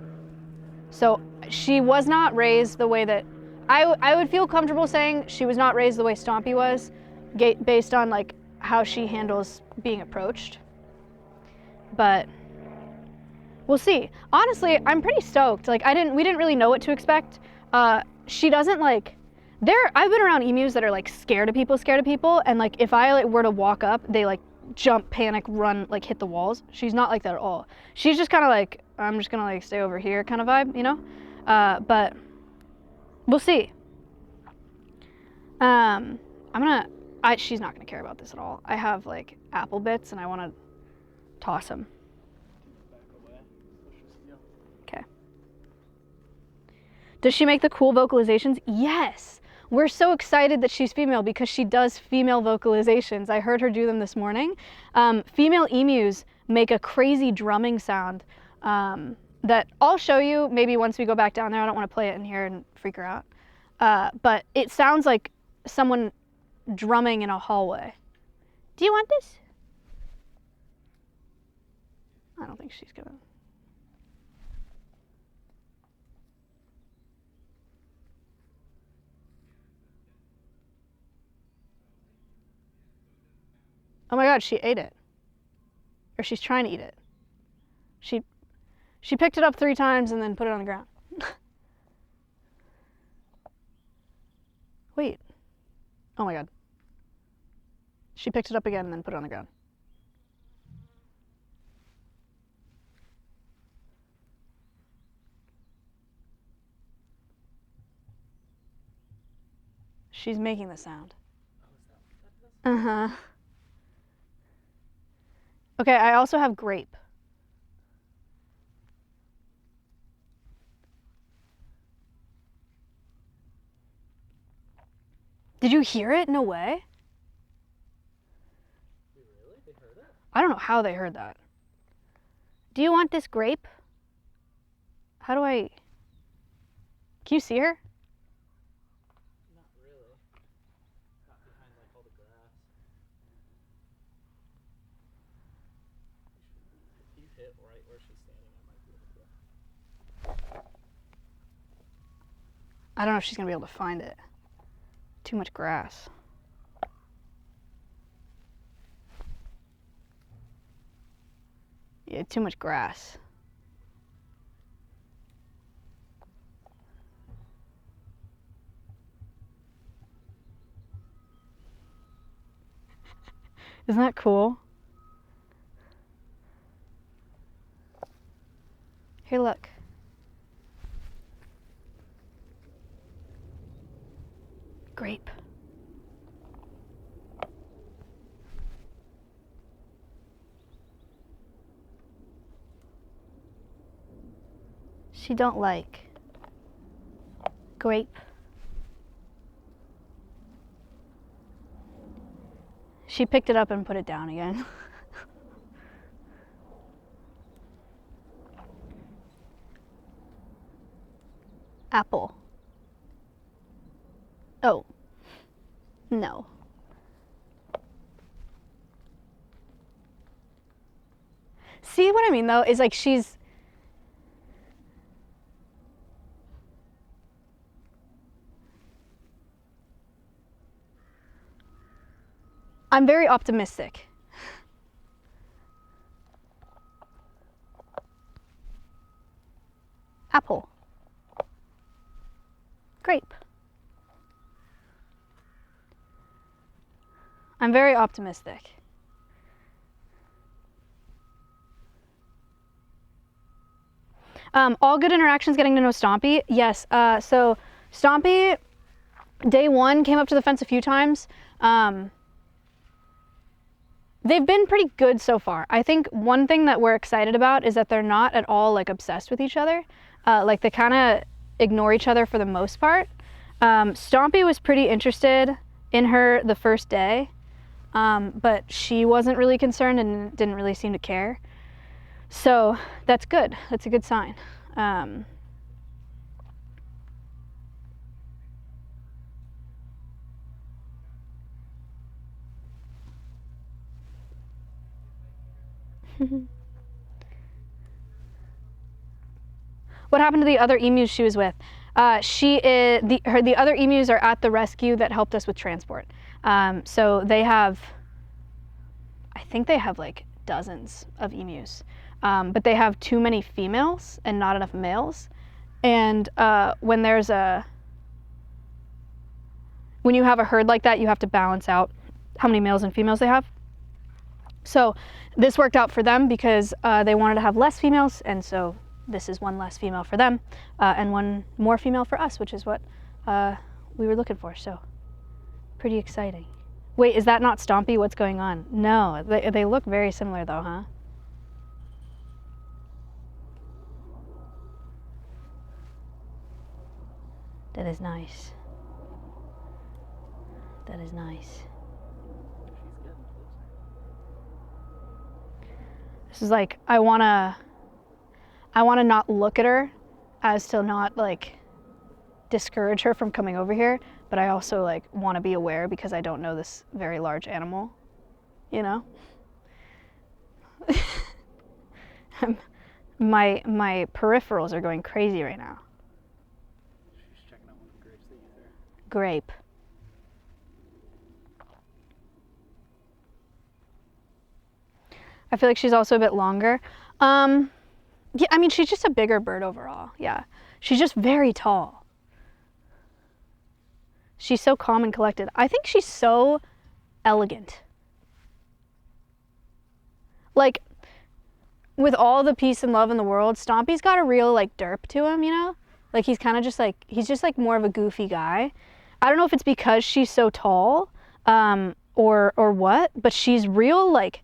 So she was not raised the way that I would feel comfortable saying she was not raised the way Stompy was, based on, like, how she handles being approached. But we'll see. Honestly, I'm pretty stoked. Like, we didn't really know what to expect. She doesn't, like, I've been around emus that are, like, scared of people, and, like, if I, like, were to walk up, they, like, jump, panic, run, like, hit the walls. She's not like that at all. She's just kind of like, I'm just gonna, like, stay over here kind of vibe, you know? But we'll see. She's not gonna care about this at all. I have, like, apple bits and I want to toss them. Okay. Does she make the cool vocalizations? Yes. We're so excited that she's female because she does female vocalizations. I heard her do them this morning. Female emus make a crazy drumming sound that I'll show you maybe once we go back down there. I don't want to play it in here and freak her out. But it sounds like someone drumming in a hallway. Do you want this? I don't think she's gonna. Oh my God, she ate it. Or she's trying to eat it. She picked it up 3 times and then put it on the ground. Wait. Oh my God. She picked it up again and then put it on the ground. She's making the sound. Uh-huh. Okay, I also have grape. Did you hear it? No way. Really? They heard it? I don't know how they heard that. Do you want this grape? How do I... Can you see her? Not really. Got behind, like, all the grass. You hit right where she's standing, I might be able to. I don't know if she's gonna be able to find it. Too much grass. Yeah, too much grass. Isn't that cool? Here, look. Grape. She don't like grape. She picked it up and put it down again. Apple. Oh. No. See what I mean though? Is like she's I'm very optimistic. Apple. Grape. I'm very optimistic. All good interactions getting to know Stompy. Yes, so Stompy, day one, came up to the fence a few times. They've been pretty good so far. I think one thing that we're excited about is that they're not at all like obsessed with each other. Like they kind of ignore each other for the most part. Stompy was pretty interested in her the first day, but she wasn't really concerned and didn't really seem to care. So that's good. That's a good sign. What happened to the other emus she was with? The other emus are at the rescue that helped us with transport. So they have, I think they have like dozens of emus, but they have too many females and not enough males. And when you have a herd like that, you have to balance out how many males and females they have. So this worked out for them because they wanted to have less females, and so this is one less female for them, and one more female for us, which is what we were looking for, so pretty exciting. Wait, is that not Stompy? What's going on? No, they look very similar though, huh? That is nice. That is nice. She's getting closer. This is like, I wanna not look at her as to not like discourage her from coming over here, but I also like want to be aware because I don't know this very large animal, you know? my peripherals are going crazy right now. She's checking out one of the grapes that you threw. Grape. I feel like she's also a bit longer. Yeah, I mean, she's just a bigger bird overall. Yeah, she's just very tall. She's so calm and collected. I think she's so elegant. Like, with all the peace and love in the world, Stompy's got a real like derp to him, you know? Like he's kind of just like, he's just like more of a goofy guy. I don't know if it's because she's so tall, or what, but she's real like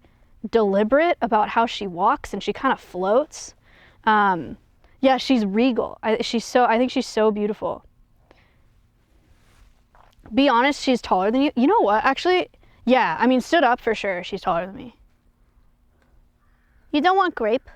deliberate about how she walks and she kind of floats. Yeah, she's regal. I think she's so beautiful. Be honest, she's taller than you. You know what, actually? Yeah, I mean, stood up for sure, she's taller than me. You don't want grape?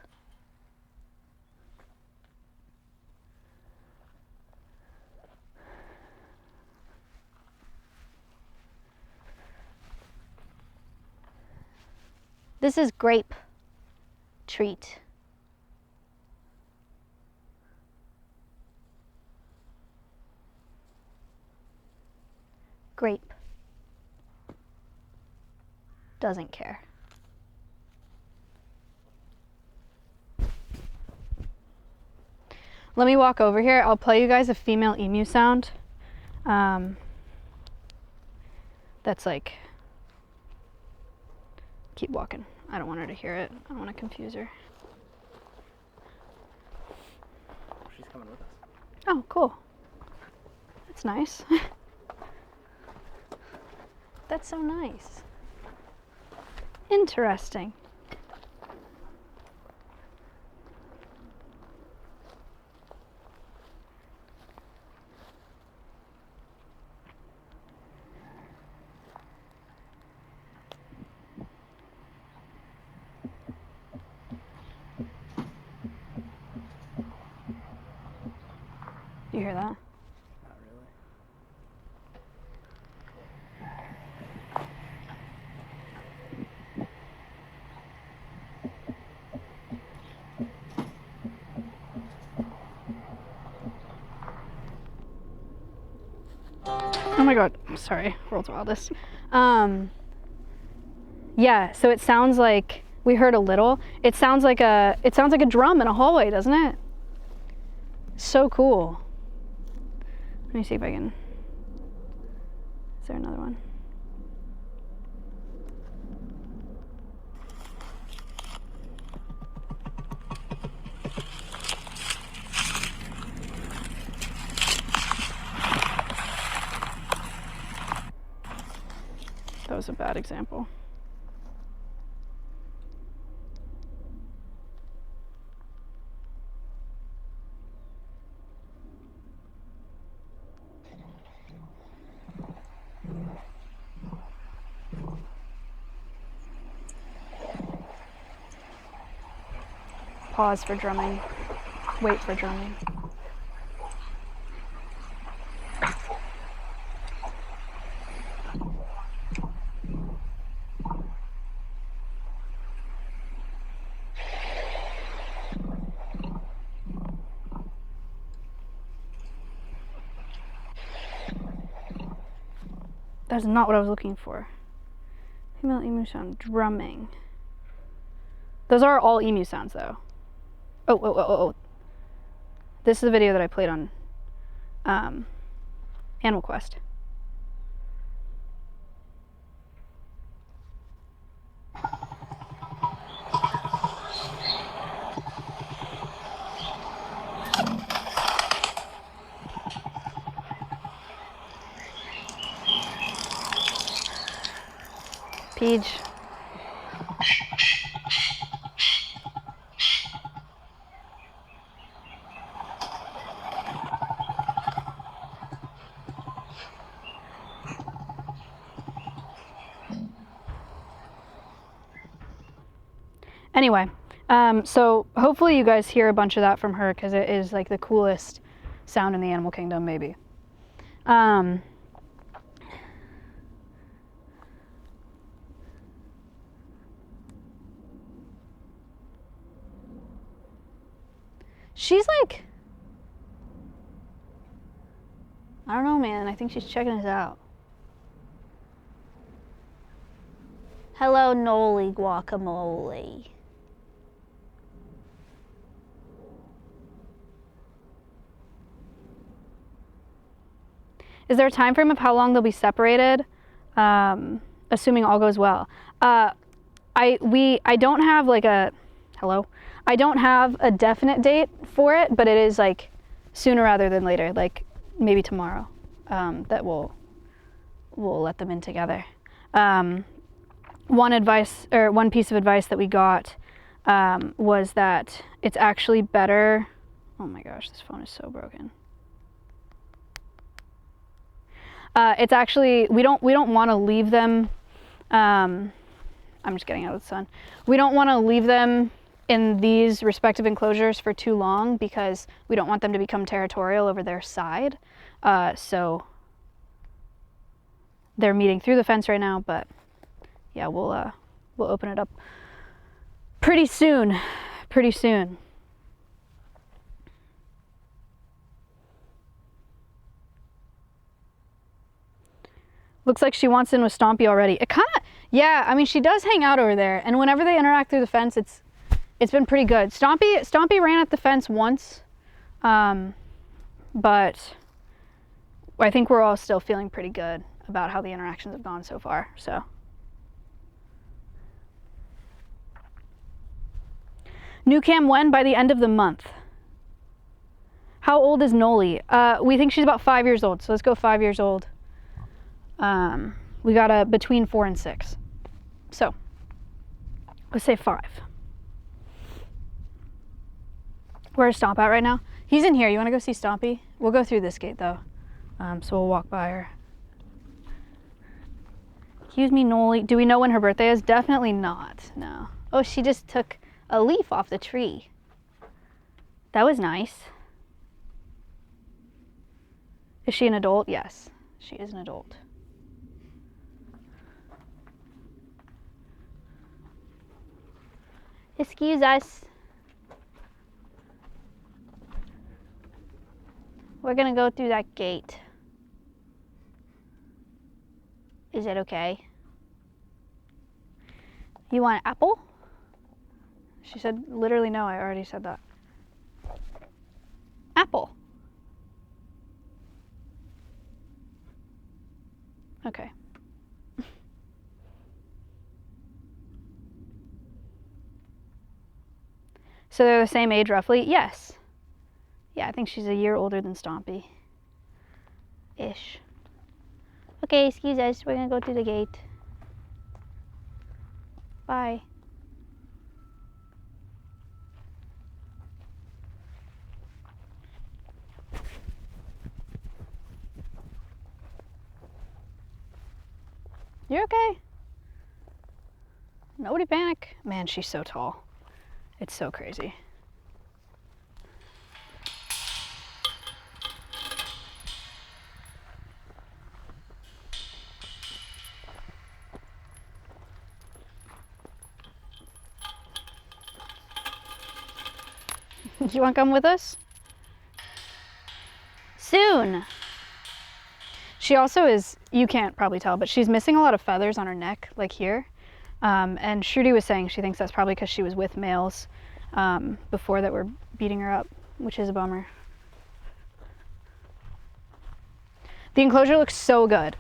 This is grape treat. Grape. Doesn't care. Let me walk over here. I'll play you guys a female emu sound. That's like, keep walking. I don't want her to hear it. I don't want to confuse her. She's coming with us. Oh, cool. That's nice. That's so nice. Interesting. You hear that? Not really. Oh my god, sorry, world's wildest. Yeah, so it sounds like, we heard a little. It sounds like a drum in a hallway, doesn't it? So cool. Let me see if I can, is there another one? That was a bad example. Pause for drumming. Wait for drumming. That's not what I was looking for. Female emu sound, drumming. Those are all emu sounds though. Oh. This is the video that I played on Animal Quest. Peach. Anyway, so hopefully you guys hear a bunch of that from her because it is like the coolest sound in the animal kingdom, maybe. She's like, I don't know, man. I think she's checking us out. Hello, Noli guacamole. Is there a time frame of how long they'll be separated, assuming all goes well? I don't have like a, hello? I don't have a definite date for it, but it is like sooner rather than later, like maybe tomorrow, that we'll let them in together. One piece of advice that we got was that it's actually better. Oh my gosh, this phone is so broken. It's actually, we don't want to leave them, I'm just getting out of the sun. We don't want to leave them in these respective enclosures for too long because we don't want them to become territorial over their side. So they're meeting through the fence right now, but yeah, we'll open it up pretty soon. Looks like she wants in with Stompy already. It kind of, yeah, I mean, she does hang out over there. And whenever they interact through the fence, it's been pretty good. Stompy ran at the fence once, but I think we're all still feeling pretty good about how the interactions have gone so far, so. New cam when? By the end of the month. How old is Noli? We think she's about 5 years old, so let's go 5 years old. We got a between 4 and 6. So, let's say 5. Where's Stomp at right now? He's in here. You want to go see Stompy? We'll go through this gate, though. So we'll walk by her. Excuse me, Noli. Do we know when her birthday is? Definitely not. No. Oh, she just took a leaf off the tree. That was nice. Is she an adult? Yes, she is an adult. Excuse us. We're gonna go through that gate. Is it okay? You want an apple? She said, literally no, I already said that. Apple. Okay. So they're the same age roughly? Yes. Yeah, I think she's a year older than Stompy. Ish. Okay, excuse us. We're gonna go through the gate. Bye. You're okay. Nobody panic. Man, she's so tall. It's so crazy. You want to come with us? Soon. She also is, you can't probably tell, but she's missing a lot of feathers on her neck, like here. And Shruti was saying she thinks that's probably because she was with males before that were beating her up, which is a bummer. The enclosure looks so good.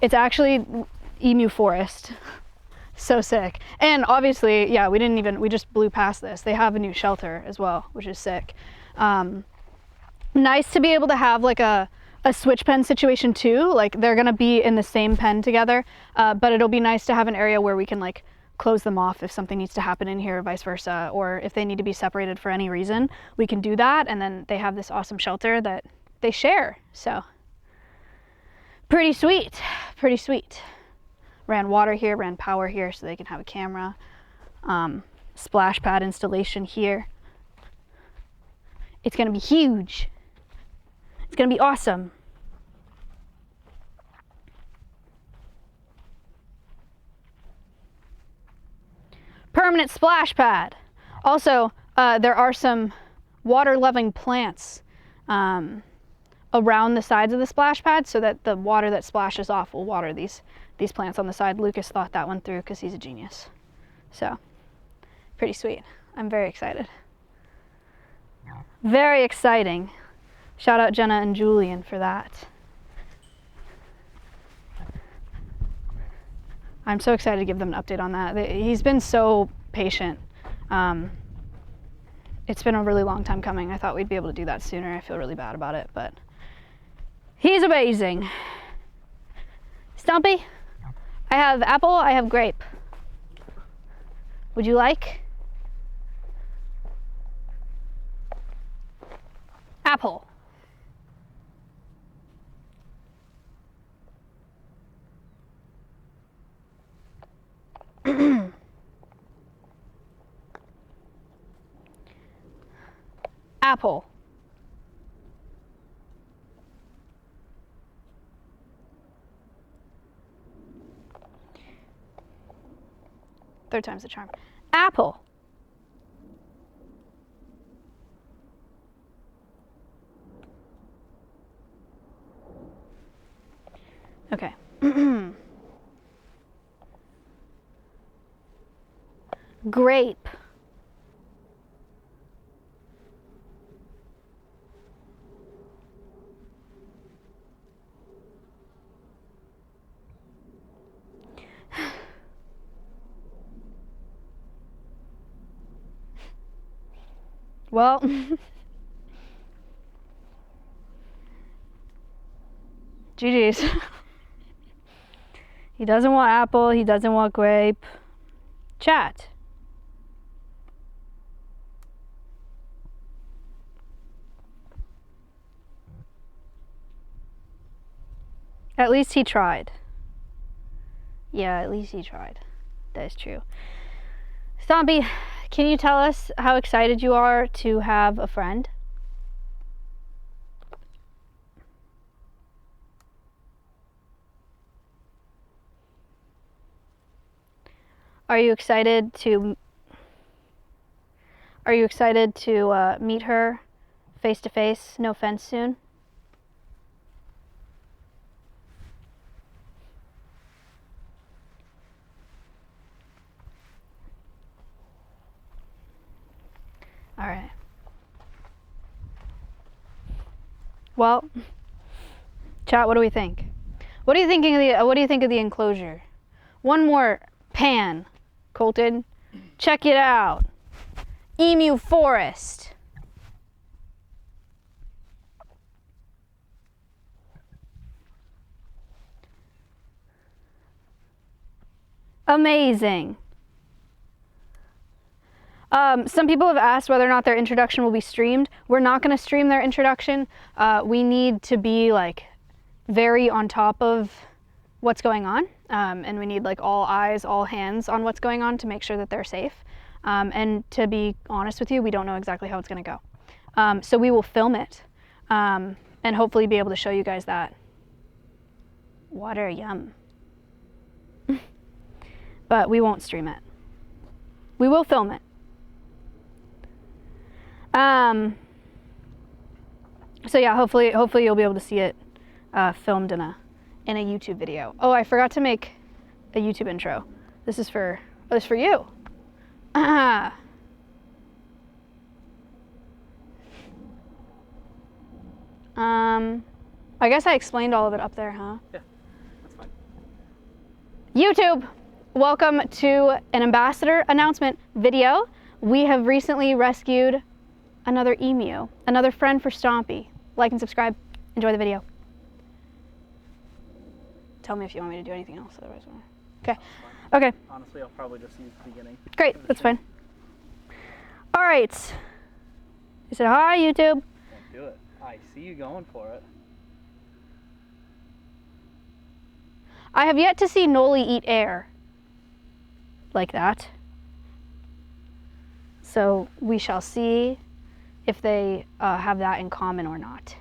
It's actually emu forest. So sick. And obviously, yeah, we just blew past this. They have a new shelter as well, which is sick. Nice to be able to have like a switch pen situation too. Like they're gonna be in the same pen together, but it'll be nice to have an area where we can like close them off if something needs to happen in here, or vice versa, or if they need to be separated for any reason, we can do that. And then they have this awesome shelter that they share. So pretty sweet, pretty sweet. Ran water here, ran power here so they can have a camera. Splash pad installation here. It's gonna be huge. It's gonna be awesome. Permanent splash pad. Also, there are some water-loving plants around the sides of the splash pad so that the water that splashes off will water these plants on the side. Lucas thought that one through because he's a genius. So, pretty sweet. I'm very excited. Very exciting. Shout out Jenna and Julian for that. I'm so excited to give them an update on that. He's been so patient. It's been a really long time coming. I thought we'd be able to do that sooner. I feel really bad about it, but he's amazing. Stumpy, I have apple, I have grape. Would you like? Apple. Apple. Third time's the charm. Apple. Okay. Grape. Well, GG's. He doesn't want apple, he doesn't want grape. Chat. At least he tried. Yeah, at least he tried. That is true. Stompy, can you tell us how excited you are to have a friend? Are you excited to meet her face to face, no fence soon? All right. Well, chat, what do we think? What do you think of the enclosure? One more pan, Colton. Check it out. Emu Forest. Amazing. Some people have asked whether or not their introduction will be streamed. We're not going to stream their introduction. We need to be like very on top of what's going on, and we need like all eyes, all hands on what's going on to make sure that they're safe. And to be honest with you, we don't know exactly how it's going to go. So we will film it, and hopefully be able to show you guys that. Water, yum. But we won't stream it. We will film it. So yeah, hopefully you'll be able to see it filmed in a YouTube video. Oh, I forgot to make a YouTube intro. This is for you. I guess I explained all of it up there, huh? Yeah, that's fine. YouTube, welcome to an ambassador announcement video. We have recently rescued another emu, another friend for Stompy. Like and subscribe. Enjoy the video. Tell me if you want me to do anything else, otherwise. Okay. Okay. Honestly, I'll probably just use the beginning. Great. That's fine. All right. You said hi, YouTube. Don't do it. I see you going for it. I have yet to see Noli eat air like that. So we shall see if they have that in common or not.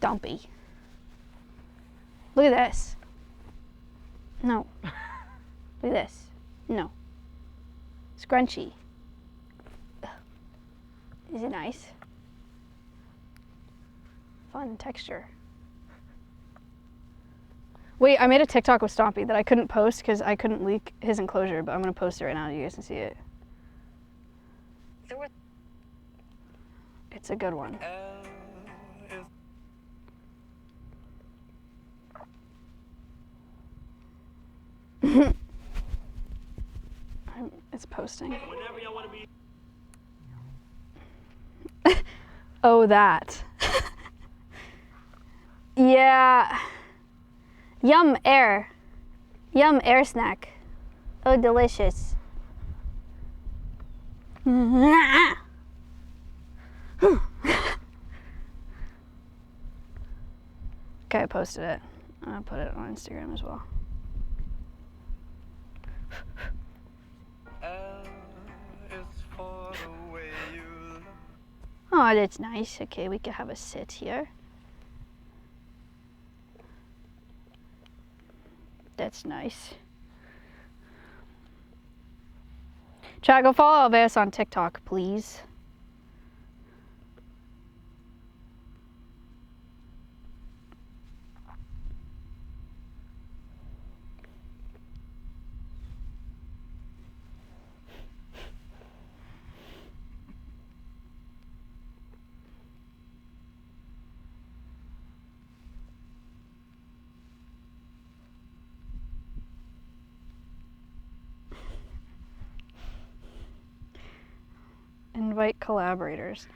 Dumpy. Look at this. No. Look at this. No. Scrunchy. Ugh. Is it nice? Fun texture. Wait, I made a TikTok with Stompy that I couldn't post because I couldn't leak his enclosure, but I'm going to post it right now so you guys can see it. It's a good one. It's posting. Oh, that. Yeah. Yum air. Yum air snack. Oh, delicious. Okay, I posted it. I'll put it on Instagram as well. Oh, that's nice. Okay, we can have a sit here. That's nice. Chat, go follow Alveus on TikTok, please. Invite collaborators.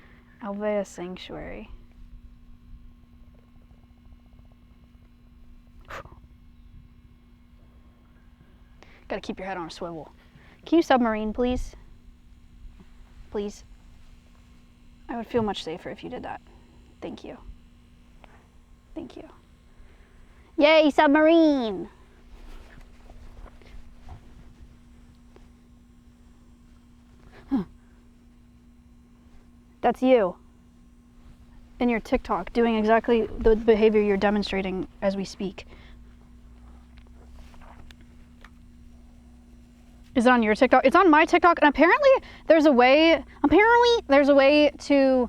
Alveus Sanctuary. Gotta keep your head on a swivel. Can you submarine, please? Please. I would feel much safer if you did that. Thank you. Thank you. Yay, submarine! That's you. In your TikTok, doing exactly the behavior you're demonstrating as we speak. Is it on your TikTok? It's on my TikTok, and apparently there's a way to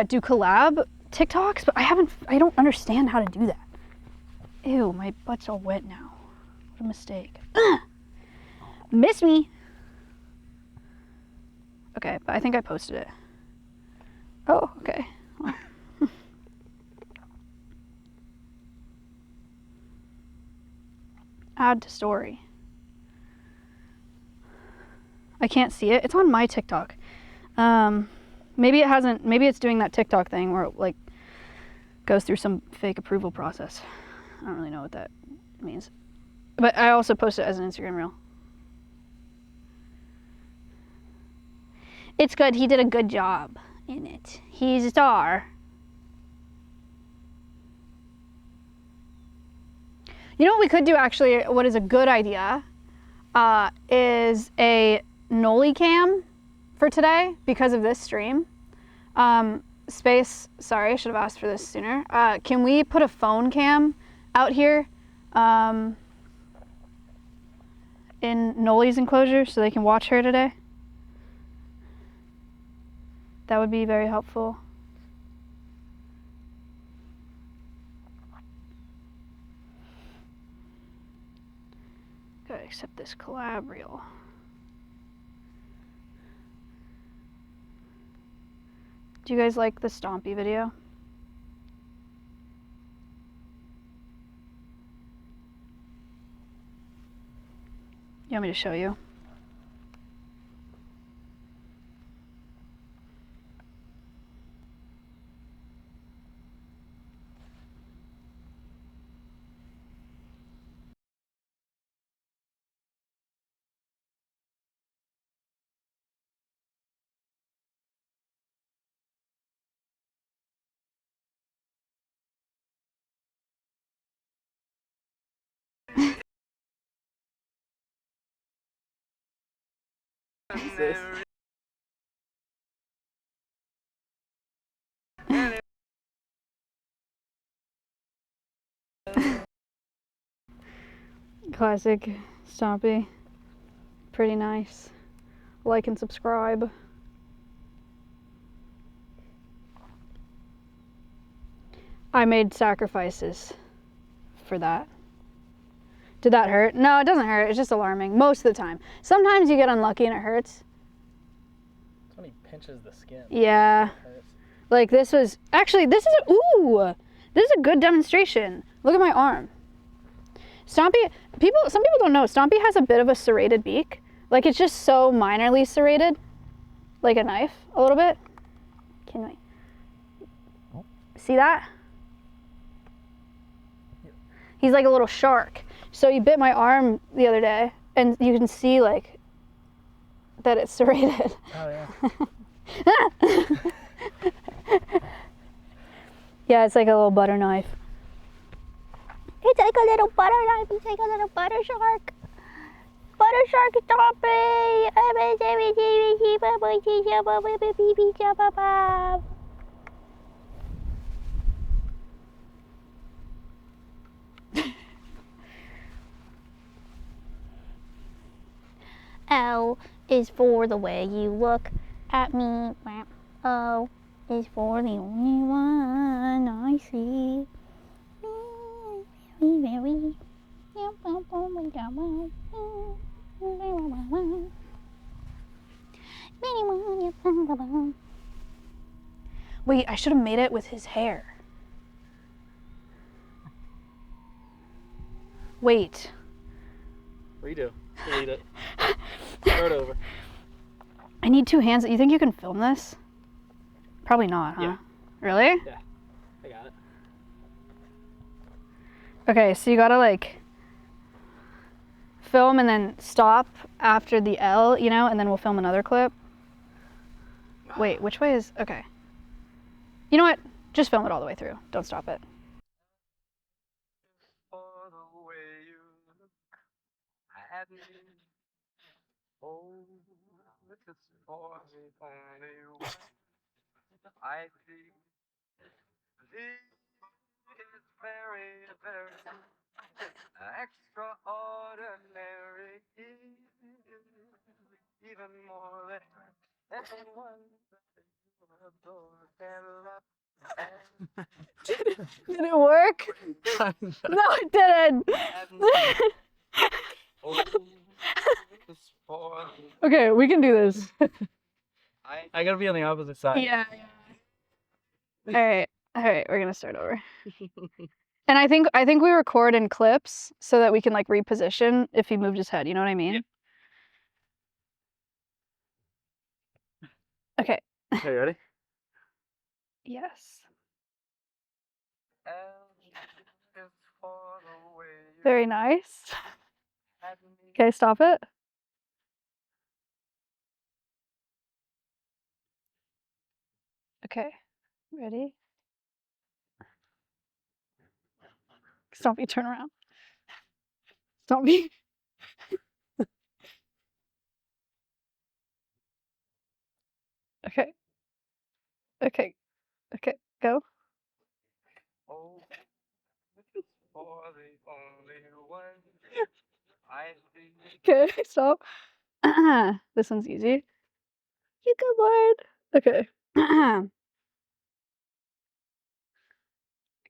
do collab TikToks, but I don't understand how to do that. Ew, my butt's all wet now. What a mistake. Miss me. Okay, but I think I posted it. Oh, okay. Well. Add to story. I can't see it. It's on my TikTok. Maybe it hasn't. Maybe it's doing that TikTok thing where it like goes through some fake approval process. I don't really know what that means. But I also post it as an Instagram reel. It's good. He did a good job in it. He's a star. You know what we could do actually? What is a good idea is a Noli cam for today because of this stream. Space, sorry, I should have asked for this sooner. Can we put a phone cam out here in Noli's enclosure so they can watch her today? That would be very helpful. Gotta accept this collab reel. Do you guys like the Stompy video? You want me to show you? Classic Stompy. Pretty nice. Like and subscribe. I made sacrifices for that. Did that hurt? No, it doesn't hurt. It's just alarming most of the time. Sometimes you get unlucky and it hurts. It's when he pinches the skin. Yeah. It hurts. Like this was, actually this is, ooh, this is a good demonstration. Look at my arm. Stompy, some people don't know, Stompy has a bit of a serrated beak. Like it's just so minorly serrated. Like a knife, a little bit. Can we see that? Yeah. He's like a little shark. So he bit my arm the other day and you can see like that it's serrated. Oh yeah. Yeah, it's like a little butter knife. It's like a little butter knife. It's like a little butter shark. Butter shark Stompy. O is for the way you look at me. O is for the only one I see. Very. Wait, I should have made it with his hair. Wait. Redo. Delete it. Start over. I need 2 hands. You think you can film this? Probably not, huh? Yeah. Really? Yeah, I got it. Okay, so you gotta like film and then stop after the L, you know, and then we'll film another clip. Wait, which way is, okay. You know what? Just film it all the way through. Don't stop it. For the way you look at me. Oh, this is for the only one I see. This is very, very extraordinary. Even more than anyone that you adore can love. Did it work? No, it didn't. Oh, this is for Okay, we can do this. I gotta be on the opposite side. Yeah. All right, we're gonna start over. And I think we record in clips so that we can like reposition if he moved his head. You know what I mean? Yep. Okay. Okay, ready? Yes. L is for the way you Very nice. had me. Okay, stop it. Okay. Ready? Stompy, turn around. Stompy. Okay. Okay. Okay. Go. Oh, this is for the only one I see. Okay. Stop. This one's easy. You good boy. Okay.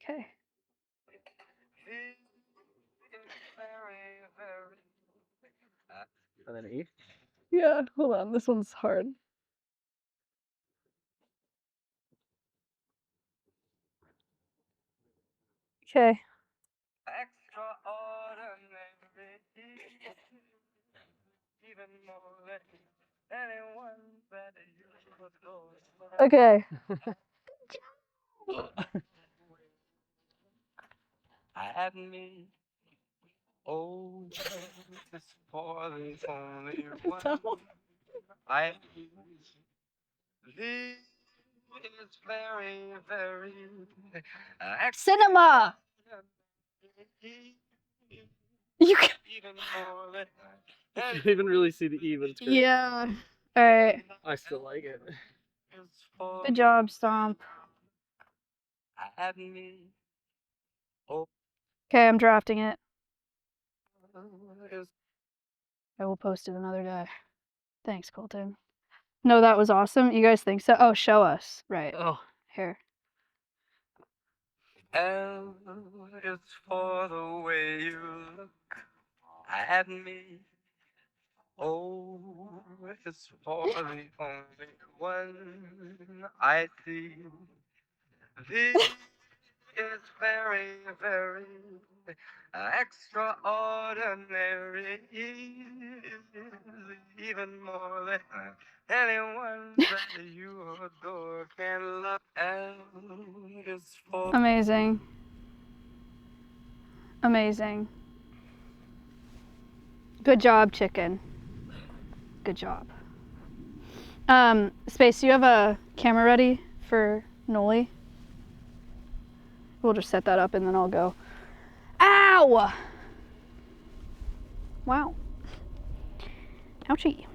Okay. This is very, very. And then E. Yeah. Hold on. This one's hard. Okay. Extraordinary. Even more than anyone that you adore. Okay. At me. Oh, this is for the only one I This is very, very Cinema. You can. even more than You can't even really see the E, but it's good. Yeah. All right. I still like it. Good job, Stomp. At me. Oh, Okay, I'm drafting it. is I will post it another day. Thanks, Colton. No, that was awesome. You guys think so? Oh, show us. Right. Oh, Here. L is for the way you look at me. O is for the only one I see. This is very, very extraordinary. Even more than anyone that you adore can love. L is for Amazing. Amazing. Good job, chicken. Good job. Space, do you have a camera ready for Noli? We'll just set that up and then I'll go. Ow! Wow. Ouchie.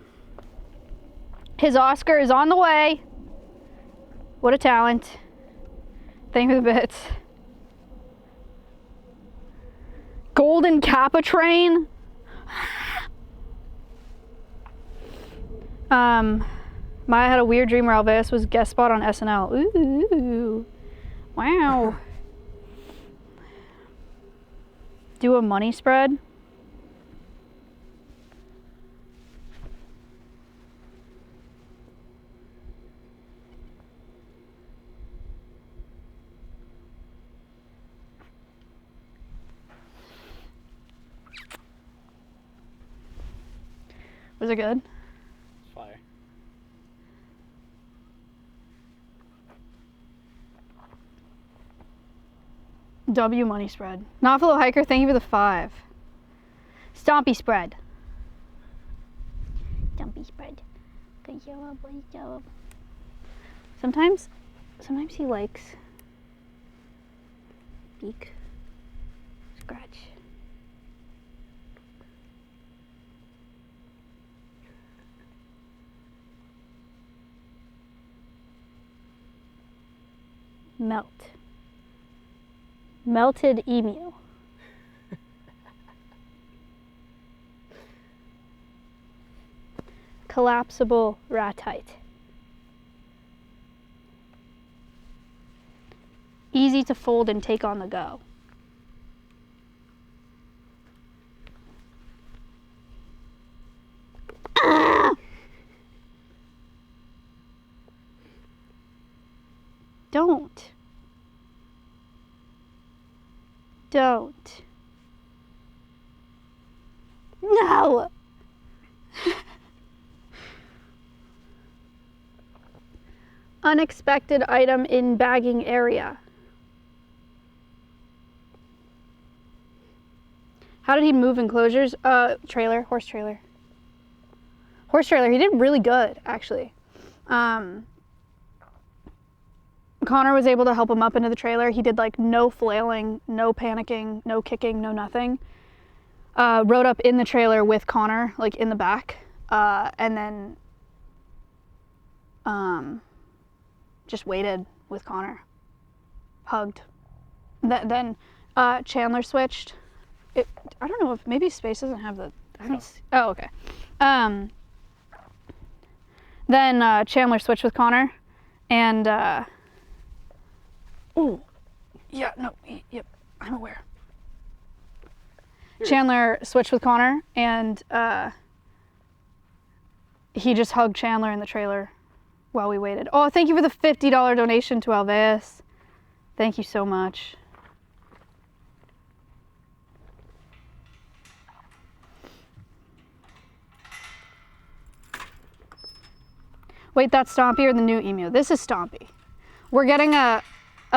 His Oscar is on the way. What a talent. Thank you for the bits. Golden Kappa train. Maya had a weird dream where Alveus was guest spot on SNL. Ooh. Wow. Do a money spread. Was it good? fire. W money spread. Not fellow hiker, thank you for the 5. Stompy spread. Stompy spread. Good job, good job. Sometimes he likes beak scratch. Melt. Melted emu. Collapsible ratite. Easy to fold and take on the go. Ah! Don't. Don't. No! Unexpected item in bagging area. How did he move enclosures? Trailer, horse trailer. Horse trailer, he did really good, actually. Connor was able to help him up into the trailer. He did like no flailing, no panicking, no kicking, no nothing. Rode up in the trailer with Connor, like in the back, and then just waited with Connor. Hugged. Then Chandler switched. I don't know if maybe Space doesn't have the. Oh, okay. Then Chandler switched with Connor, and oh, yeah, no, yep, I'm aware. Chandler switched with Connor, and he just hugged Chandler in the trailer while we waited. Oh, thank you for the $50 donation to Alveus. Thank you so much. Wait, that's Stompy or the new emu? This is Stompy. We're getting a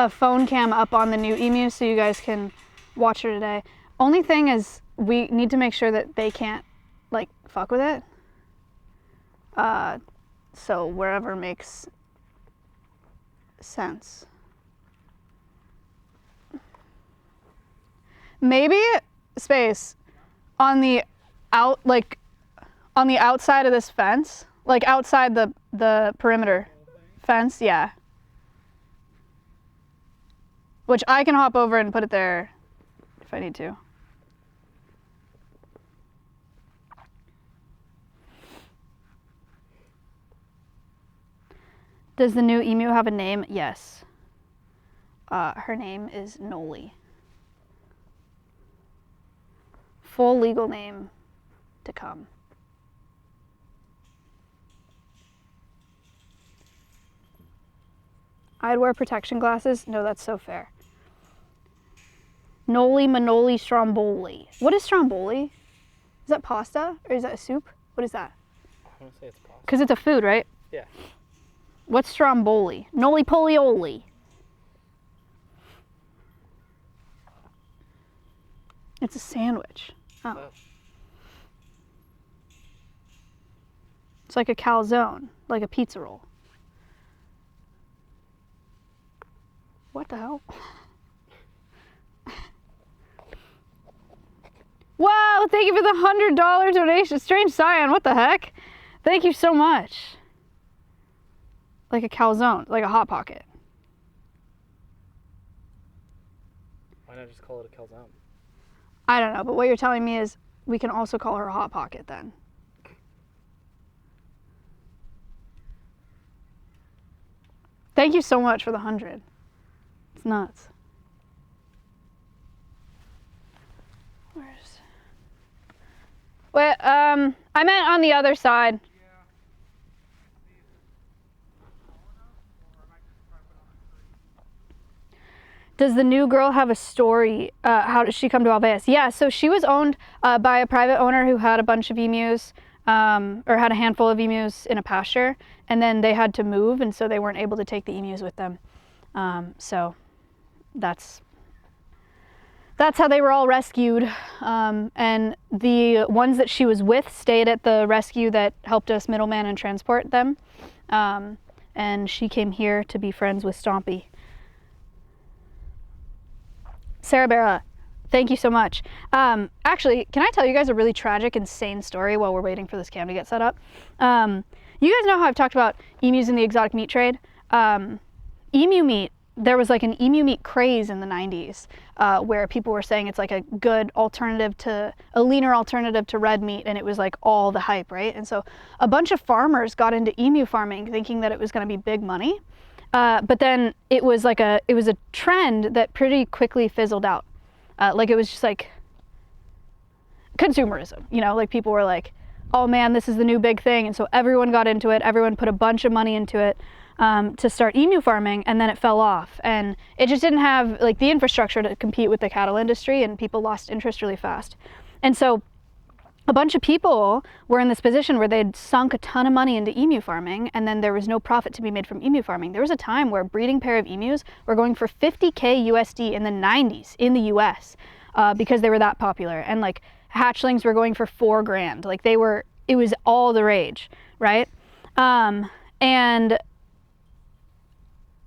phone cam up on the new emu so you guys can watch her today. Only thing is we need to make sure that they can't like fuck with it. So wherever makes sense. Maybe Space on the outside of this fence, like outside the perimeter fence, yeah. Which I can hop over and put it there if I need to. Does the new emu have a name? Yes. Her name is Noli. Full legal name to come. I'd wear protection glasses. No, that's so fair. Noli Manoli Stromboli. What is Stromboli? Is that pasta or is that a soup? What is that? I want to say it's pasta. Because it's a food, right? Yeah. What's Stromboli? Noli Polioli. It's a sandwich. Oh. It's like a calzone, like a pizza roll. What the hell? Wow, thank you for the $100 donation. Strange Cyan, what the heck? Thank you so much. Like a calzone, like a Hot Pocket. Why not just call it a calzone? I don't know, but what you're telling me is we can also call her a Hot Pocket then. Thank you so much for the 100. It's nuts. Wait, I meant on the other side. Does the new girl have a story? How did she come to Alveus? Yeah, so she was owned by a private owner who had a bunch of emus, or had a handful of emus in a pasture, and then they had to move, and so they weren't able to take the emus with them. So that's that's how they were all rescued. And the ones that she was with stayed at the rescue that helped us middleman and transport them. And she came here to be friends with Stompy. Sarah Barra, thank you so much. Actually, can I tell you guys a really tragic, insane story while we're waiting for this cam to get set up? You guys know how I've talked about emus in the exotic meat trade? Emu meat, there was like an emu meat craze in the 90s where people were saying it's like a good alternative to, a leaner alternative to red meat, and it was like all the hype, right? And so a bunch of farmers got into emu farming thinking that it was going to be big money. But then it was a trend that pretty quickly fizzled out. Like it was just like consumerism, you know, like people were like, oh man, this is the new big thing. And so everyone got into it. Everyone put a bunch of money into it to start emu farming, and then it fell off. And it just didn't have like the infrastructure to compete with the cattle industry, and people lost interest really fast. And so a bunch of people were in this position where they'd sunk a ton of money into emu farming, and then there was no profit to be made from emu farming. There was a time where a breeding pair of emus were going for $50K USD in the 90s in the US because they were that popular. And like hatchlings were going for $4,000. Like it was all the rage, right? And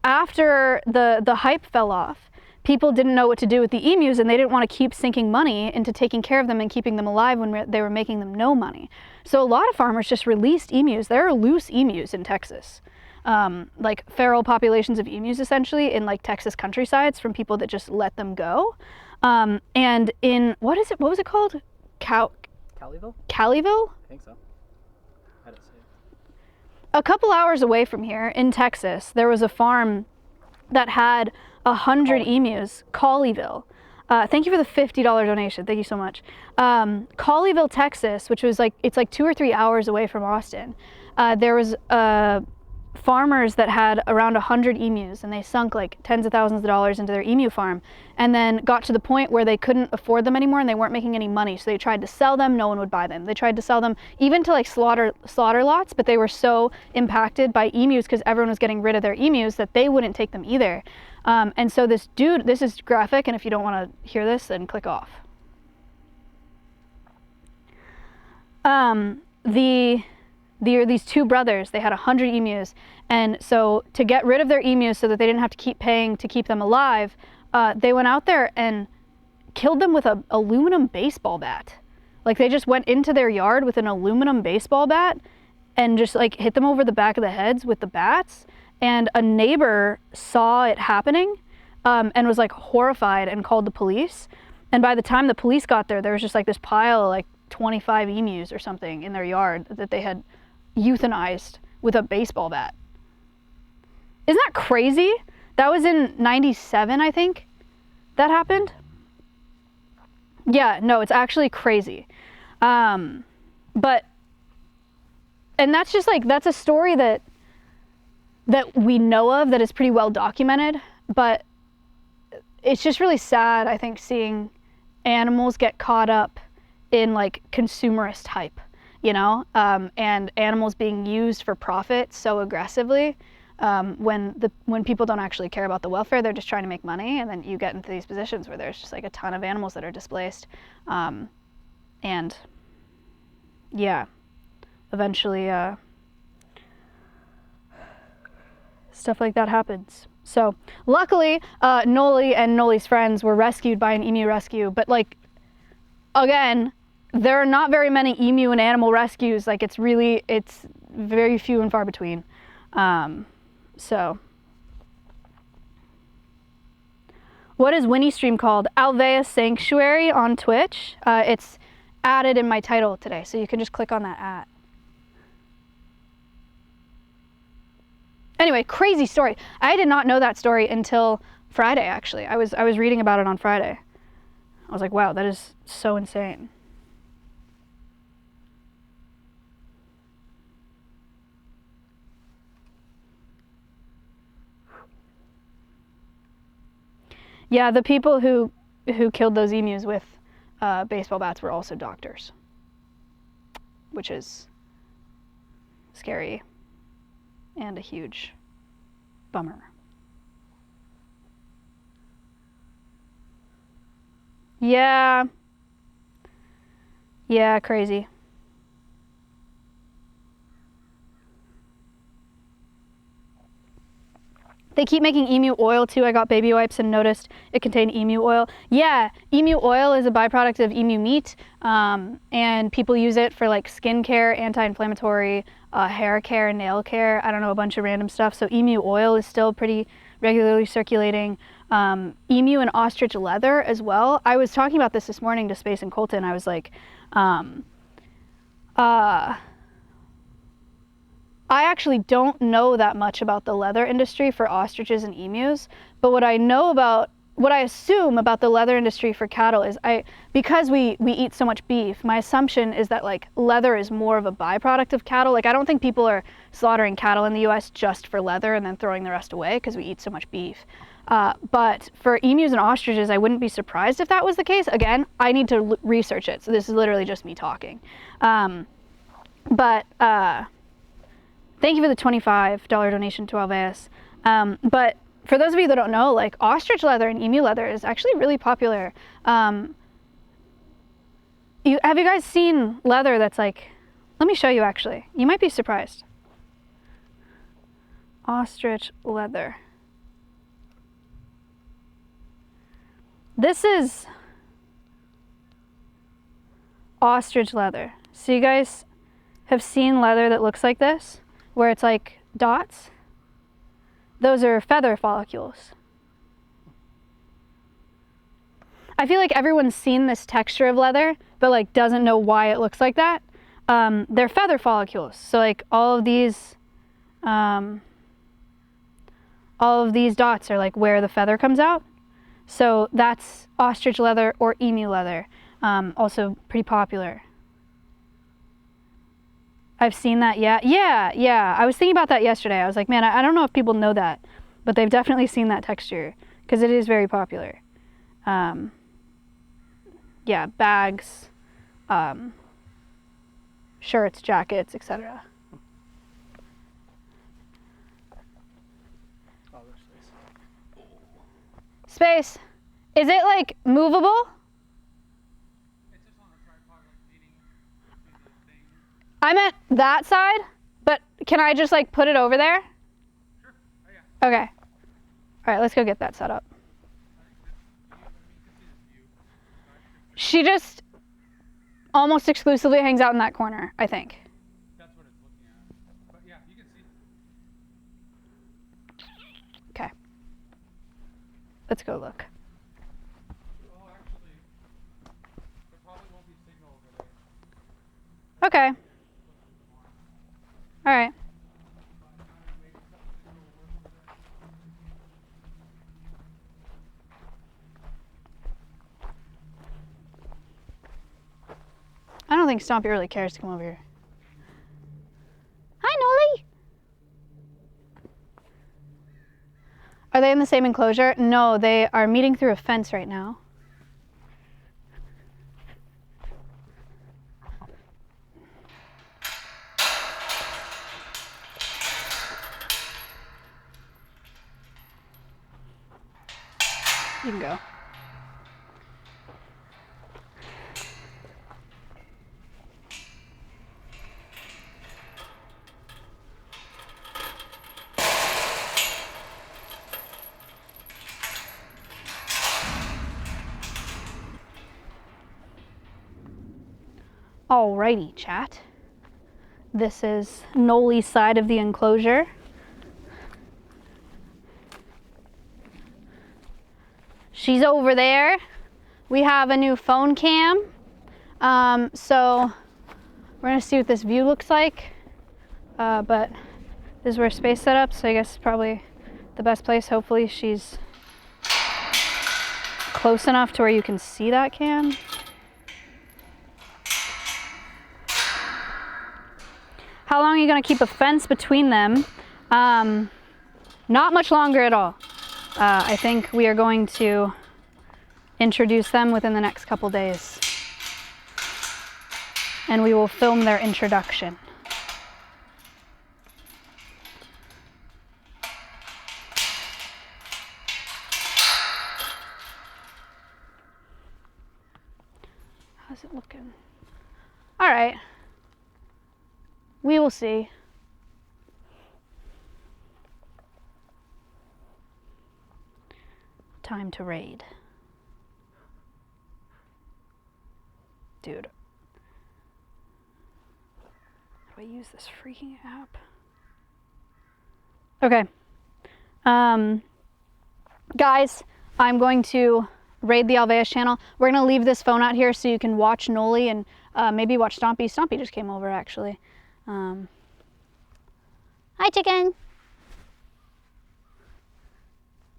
after the hype fell off, people didn't know what to do with the emus, and they didn't want to keep sinking money into taking care of them and keeping them alive when they were making them no money. So a lot of farmers just released emus. There are loose emus in Texas, like feral populations of emus essentially in like Texas countrysides from people that just let them go. And in, what was it called? Calleyville? Calleyville? I think so. I didn't see it. A couple hours away from here in Texas, there was a farm that had 100 emus, Colleyville. Thank you for the $50 donation. Thank you so much. Colleyville, Texas, which was like, it's like 2 or 3 hours away from Austin. There was farmers that had around 100 emus, and they sunk like tens of thousands of dollars into their emu farm, and then got to the point where they couldn't afford them anymore and they weren't making any money. So they tried to sell them, no one would buy them. They tried to sell them even to like slaughter lots, but they were so impacted by emus because everyone was getting rid of their emus that they wouldn't take them either. And so this dude, this is graphic, and if you don't want to hear this, then click off. These two brothers, they had 100 emus, and so to get rid of their emus so that they didn't have to keep paying to keep them alive, they went out there and killed them with an aluminum baseball bat. Like they just went into their yard with an aluminum baseball bat and just like hit them over the back of the heads with the bats. And a neighbor saw it happening and was like horrified and called the police. And by the time the police got there, there was just like this pile of like 25 emus or something in their yard that they had euthanized with a baseball bat. Isn't that crazy? That was in 97, I think, that happened. Yeah, no, it's actually crazy. And that's just like, that's a story that we know of, that is pretty well documented, but it's just really sad, I think, seeing animals get caught up in like consumerist hype, you know, and animals being used for profit so aggressively, when people don't actually care about the welfare, they're just trying to make money, and then you get into these positions where there's just like a ton of animals that are displaced, and yeah, eventually stuff like that happens. So luckily, Noli and Noli's friends were rescued by an emu rescue, but like, again, there are not very many emu and animal rescues. Like it's very few and far between. So what is Winnie stream called? Alveus Sanctuary on Twitch. It's added in my title today, so you can just click on that at. Anyway, crazy story. I did not know that story until Friday, actually. I was reading about it on Friday. I was like, wow, that is so insane. Yeah, the people who killed those emus with baseball bats were also doctors, which is scary and a huge bummer. Yeah. Yeah, crazy. They keep making emu oil too. I got baby wipes and noticed it contained emu oil. Yeah, emu oil is a byproduct of emu meat, and people use it for like skincare, anti-inflammatory, hair care, nail care. I don't know, a bunch of random stuff. So emu oil is still pretty regularly circulating. Emu and ostrich leather as well. I was talking about this morning to Space and Colton. I was like, I actually don't know that much about the leather industry for ostriches and emus, but what I assume about the leather industry for cattle is because we eat so much beef, my assumption is that like leather is more of a byproduct of cattle. Like I don't think people are slaughtering cattle in the US just for leather and then throwing the rest away because we eat so much beef. But for emus and ostriches, I wouldn't be surprised if that was the case. Again, I need to research it, so this is literally just me talking. Thank you for the $25 donation to Alveus. But for those of you that don't know, like ostrich leather and emu leather is actually really popular. Have you guys seen leather that's like, let me show you actually. You might be surprised. Ostrich leather. This is ostrich leather. So you guys have seen leather that looks like this, where it's like dots? Those are feather follicles. I feel like everyone's seen this texture of leather, but like doesn't know why it looks like that. They're feather follicles. So like all of these dots are like where the feather comes out. So that's ostrich leather or emu leather. Also pretty popular. I've seen that, yeah. I was thinking about that yesterday. I was like, man, I don't know if people know that, but they've definitely seen that texture because it is very popular. Yeah, bags, shirts, jackets, etc. Oh, there's space. Space. Is it like movable? It's just on a tripod, like leaning between the thing. I meant that side, but can I just like put it over there? Sure. Oh, yeah. Okay. All right, let's go get that set up. She just almost exclusively hangs out in that corner, I think. That's what it's looking at. But yeah, you can see. Okay. Let's go look. Oh, actually, there probably won't be signal over there. Okay. All right. I don't think Stompy really cares to come over here. Hi, Nolly. Are they in the same enclosure? No, they are meeting through a fence right now. You can go. Alrighty, chat. This is Noli's side of the enclosure. She's over there. We have a new phone cam. So we're gonna see what this view looks like. But this is where Space set up, so I guess probably the best place. Hopefully she's close enough to where you can see that cam. How long are you gonna keep a fence between them? Not much longer at all. I think we are going to introduce them within the next couple days. And we will film their introduction. How's it looking? All right. We will see. Time to raid. Dude. How do I use this freaking app? Okay. Guys, I'm going to raid the Alveus channel. We're going to leave this phone out here so you can watch Noli and maybe watch Stompy. Stompy just came over, actually. Hi, chicken.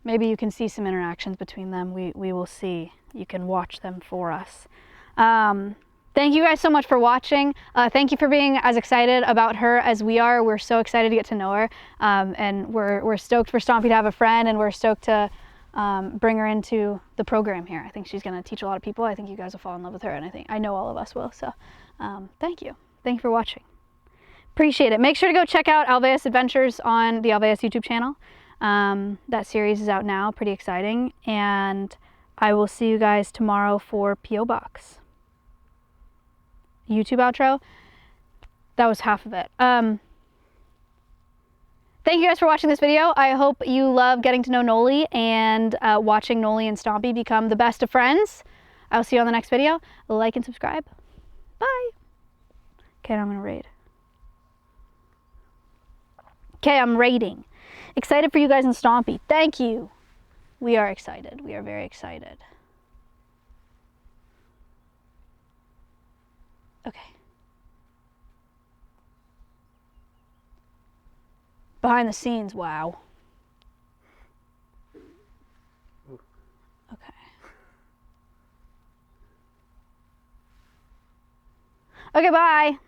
Maybe you can see some interactions between them. We will see. You can watch them for us. Thank you guys so much for watching. Thank you for being as excited about her as we are. We're so excited to get to know her. And we're stoked for Stompy to have a friend, and we're stoked to bring her into the program here. I think she's going to teach a lot of people. I think you guys will fall in love with her, and I know all of us will. So thank you. Thank you for watching. Appreciate it. Make sure to go check out Alveus Adventures on the Alveus YouTube channel. That series is out now, pretty exciting, and I will see you guys tomorrow for P.O. Box. YouTube outro. That was half of it. Thank you guys for watching this video. I hope you love getting to know Noli and watching Noli and Stompy become the best of friends. I'll see you on the next video. Like and subscribe. Bye. Okay, I'm gonna raid. Okay, I'm raiding. Excited for you guys and Stompy. Thank you. We are excited. We are very excited. Okay. Behind the scenes, wow. Okay. Okay, bye.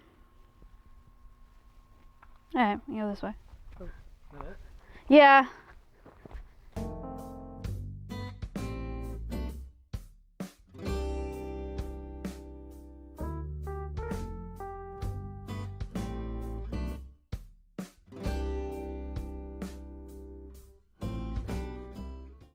All right, you go this way. Oh, no. Yeah.